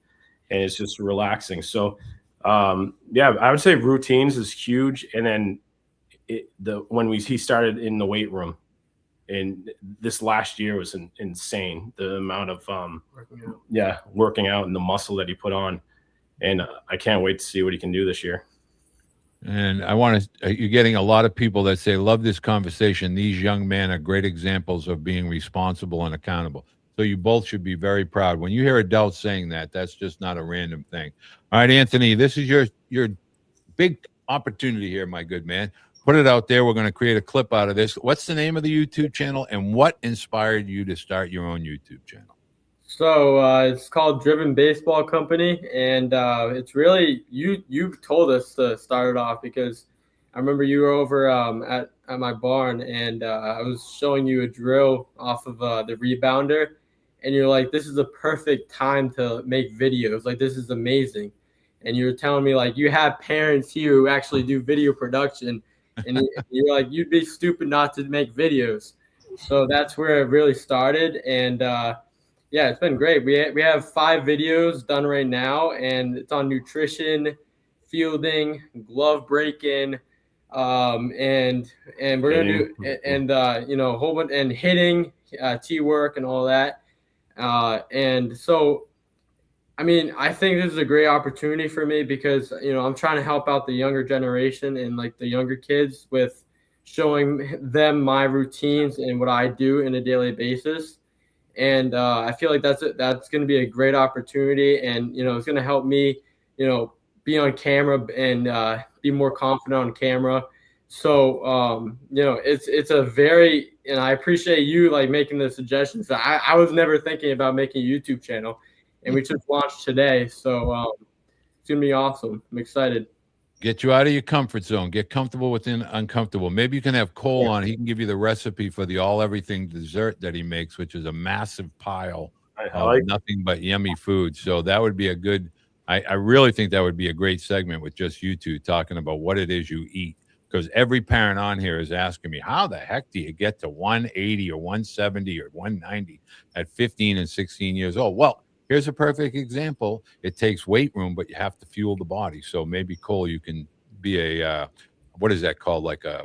[SPEAKER 2] And it's just relaxing. So, I would say routines is huge. And then when he started in the weight room, and this last year was insane. The amount of, working out and the muscle that he put on. And I can't wait to see what he can do this year.
[SPEAKER 1] And I want to, you're getting a lot of people that say, love this conversation. These young men are great examples of being responsible and accountable. So you both should be very proud. When you hear adults saying that, that's just not a random thing. All right, Anthony, this is your big opportunity here, my good man. Put it out there. We're going to create a clip out of this. What's the name of the YouTube channel, and what inspired you to start your own YouTube channel?
[SPEAKER 3] So it's called Driven Baseball Company, and it's really you told us to start it off, because I remember you were over at my barn, and I was showing you a drill off of the rebounder, and you're like, this is a perfect time to make videos. Like, this is amazing. And you were telling me, like, you have parents here who actually do video production, and you're like, you'd be stupid not to make videos. So that's where it really started, and yeah, it's been great. We have 5 videos done right now, and it's on nutrition, fielding, glove breaking, and we're gonna do a whole bunch, and hitting, tee work, and all that. And so, I mean, I think this is a great opportunity for me, because I'm trying to help out the younger generation and like the younger kids with showing them my routines and what I do in a daily basis. And I feel like that's going to be a great opportunity, and it's going to help me, be on camera and be more confident on camera. So it's a very, and I appreciate you like making the suggestions. I was never thinking about making a YouTube channel, and we just launched today, so it's going to be awesome. I'm excited.
[SPEAKER 1] Get you out of your comfort zone. Get comfortable within uncomfortable. Maybe you can have Cole on. He can give you the recipe for the all-everything dessert that he makes, which is a massive pile of nothing but yummy food. So that would be a good – I really think that would be a great segment with just you two talking about what it is you eat, because every parent on here is asking me, how the heck do you get to 180 or 170 or 190 at 15 and 16 years old? Well, here's a perfect example. It takes weight room, but you have to fuel the body. So maybe, Cole, you can be a, what is that called? Like I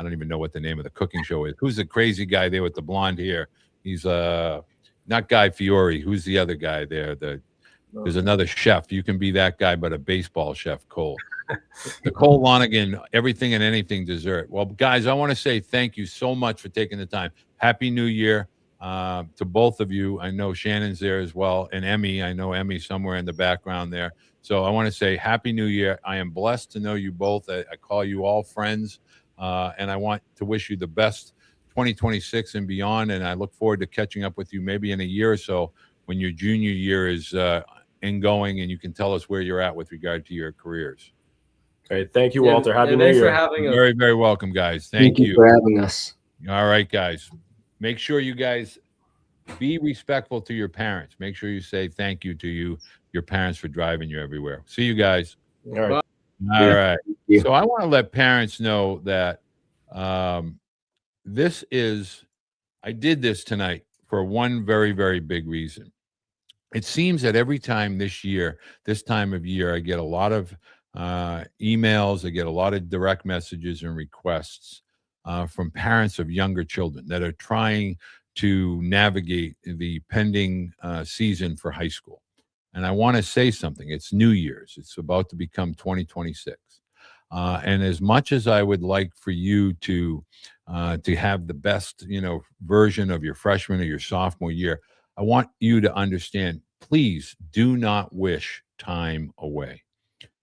[SPEAKER 1] don't even know what the name of the cooking show is. Who's the crazy guy there with the blonde hair? He's not Guy Fieri. Who's the other guy there? There's another chef. You can be that guy, but a baseball chef, Cole. The Cole Lonigan, everything and anything dessert. Well, guys, I want to say thank you so much for taking the time. Happy New Year to both of you. I know Shannon's there as well. And Emmy, I know Emmy somewhere in the background there. So I want to say Happy New Year. I am blessed to know you both. I call you all friends. And I want to wish you the best 2026 and beyond. And I look forward to catching up with you maybe in a year or so when your junior year is going and you can tell us where you're at with regard to your careers.
[SPEAKER 2] Great. Thank you, Walter. Happy New
[SPEAKER 3] thanks
[SPEAKER 2] Year.
[SPEAKER 3] for having us.
[SPEAKER 1] Very, very welcome, guys. Thank you.
[SPEAKER 4] for having us.
[SPEAKER 1] All right, guys. Make sure you guys be respectful to your parents. Make sure you say thank you to your parents for driving you everywhere. See you guys.
[SPEAKER 2] All right.
[SPEAKER 1] All right.
[SPEAKER 4] you.
[SPEAKER 1] So I want to let parents know that I did this tonight for one very, very big reason. It seems that every time this time of year, I get a lot of emails, I get a lot of direct messages and requests from parents of younger children that are trying to navigate the pending season for high school. And I want to say something. It's New Year's. It's about to become 2026. And as much as I would like for you to have the best, version of your freshman or your sophomore year, I want you to understand, please do not wish time away.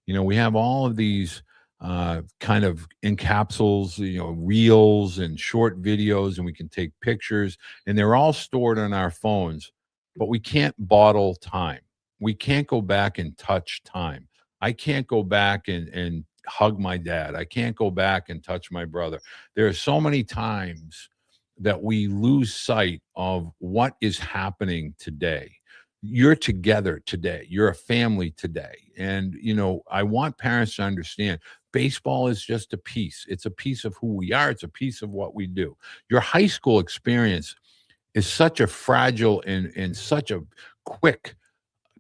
[SPEAKER 1] We have all of these kind of encapsules, reels and short videos, and we can take pictures, and they're all stored on our phones, but we can't bottle time. We can't go back and touch time. I can't go back and hug my dad. I can't go back and touch my brother. There are so many times that we lose sight of what is happening today. You're together today. You're a family today. And, I want parents to understand baseball is just a piece. It's a piece of who we are. It's a piece of what we do. Your high school experience is such a fragile and such a quick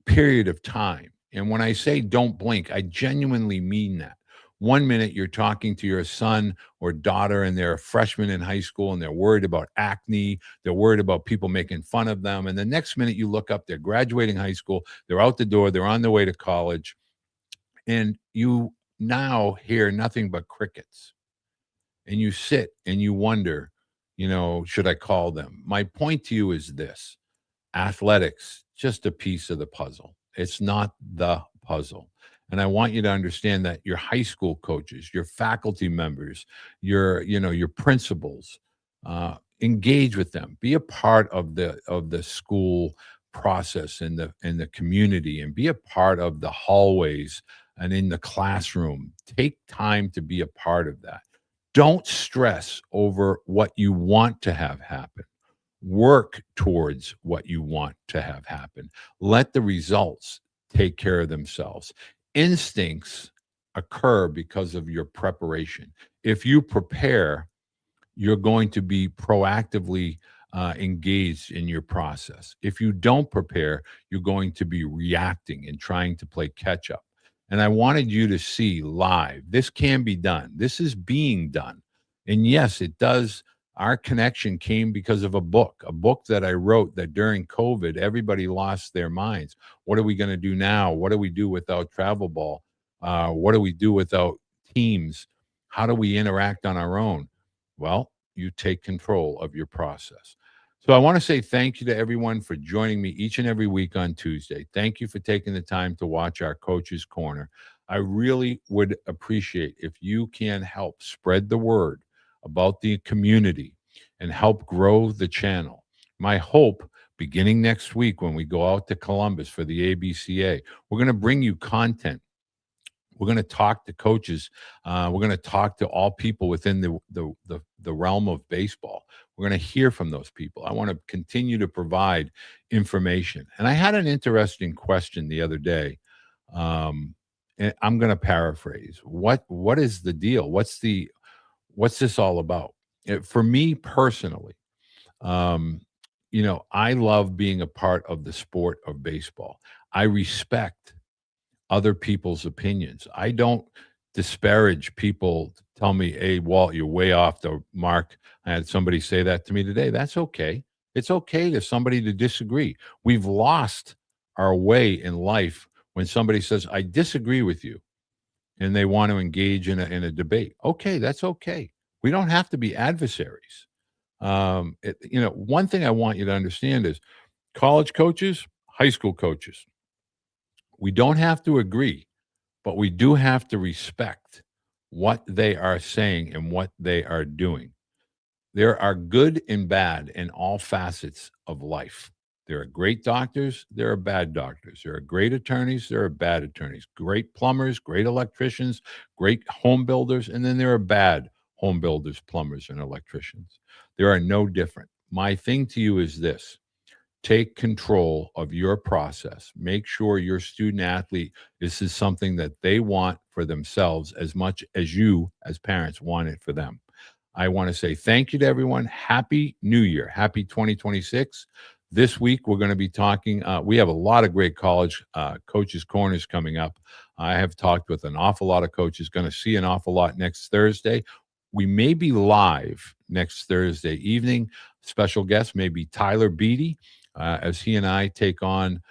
[SPEAKER 1] period of time. And when I say don't blink, I genuinely mean that. 1 minute you're talking to your son or daughter and they're a freshman in high school and they're worried about acne. They're worried about people making fun of them. And the next minute you look up, they're graduating high school. They're out the door. They're on their way to college. And you now hear nothing but crickets. And you sit and you wonder, should I call them? My point to you is this: athletics, just a piece of the puzzle. It's not the puzzle. And I want you to understand that your high school coaches, your faculty members, your principals, engage with them. Be a part of the school process in the community, and be a part of the hallways and in the classroom. Take time to be a part of that. Don't stress over what you want to have happen. Work towards what you want to have happen. Let the results take care of themselves. Instincts occur because of your preparation. If you prepare, you're going to be proactively engaged in your process. If you don't prepare, you're going to be reacting and trying to play catch up. And I wanted you to see live. This can be done. This is being done. And yes, it does. Our connection came because of a book that I wrote that during COVID, everybody lost their minds. What are we going to do now? What do we do without travel ball? What do we do without teams? How do we interact on our own? Well, you take control of your process. So I want to say thank you to everyone for joining me each and every week on Tuesday. Thank you for taking the time to watch our Coach's Corner. I really would appreciate if you can help spread the word about the community and help grow the channel. My hope, beginning next week when we go out to Columbus for the ABCA, we're going to bring you content. We're going to talk to coaches. We're going to talk to all people within the realm of baseball. We're going to hear from those people. I want to continue to provide information. And I had an interesting question the other day. And I'm going to paraphrase. What is the deal? What's this all about? For me personally, I love being a part of the sport of baseball. I respect other people's opinions. I don't disparage people. Tell me, hey, Walt, you're way off the mark. I had somebody say that to me today. That's okay. It's okay to somebody to disagree. We've lost our way in life when somebody says, I disagree with you, and they want to engage in a debate. Okay, that's okay. We don't have to be adversaries. One thing I want you to understand is college coaches, high school coaches, we don't have to agree, but we do have to respect what they are saying and what they are doing. There are good and bad in all facets of life. There are great doctors, there are bad doctors. There are great attorneys, there are bad attorneys. Great plumbers, great electricians, great home builders, and then there are bad home builders, plumbers, and electricians. There are no different. My thing to you is this: take control of your process. Make sure your student athlete, this is something that they want for themselves as much as you as parents want it for them. I want to say thank you to everyone. Happy New Year. Happy 2026. This week, we're going to be talking. We have a lot of great college coaches' corners coming up. I have talked with an awful lot of coaches, going to see an awful lot next Thursday. We may be live next Thursday evening. Special guest may be Tyler Beede, as he and I take on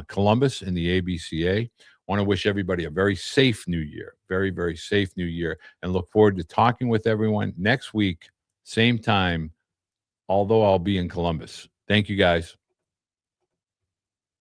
[SPEAKER 1] Columbus in the ABCA. Want to wish everybody a very safe new year, very, very safe new year, and look forward to talking with everyone next week, same time, although I'll be in Columbus. Thank you, guys.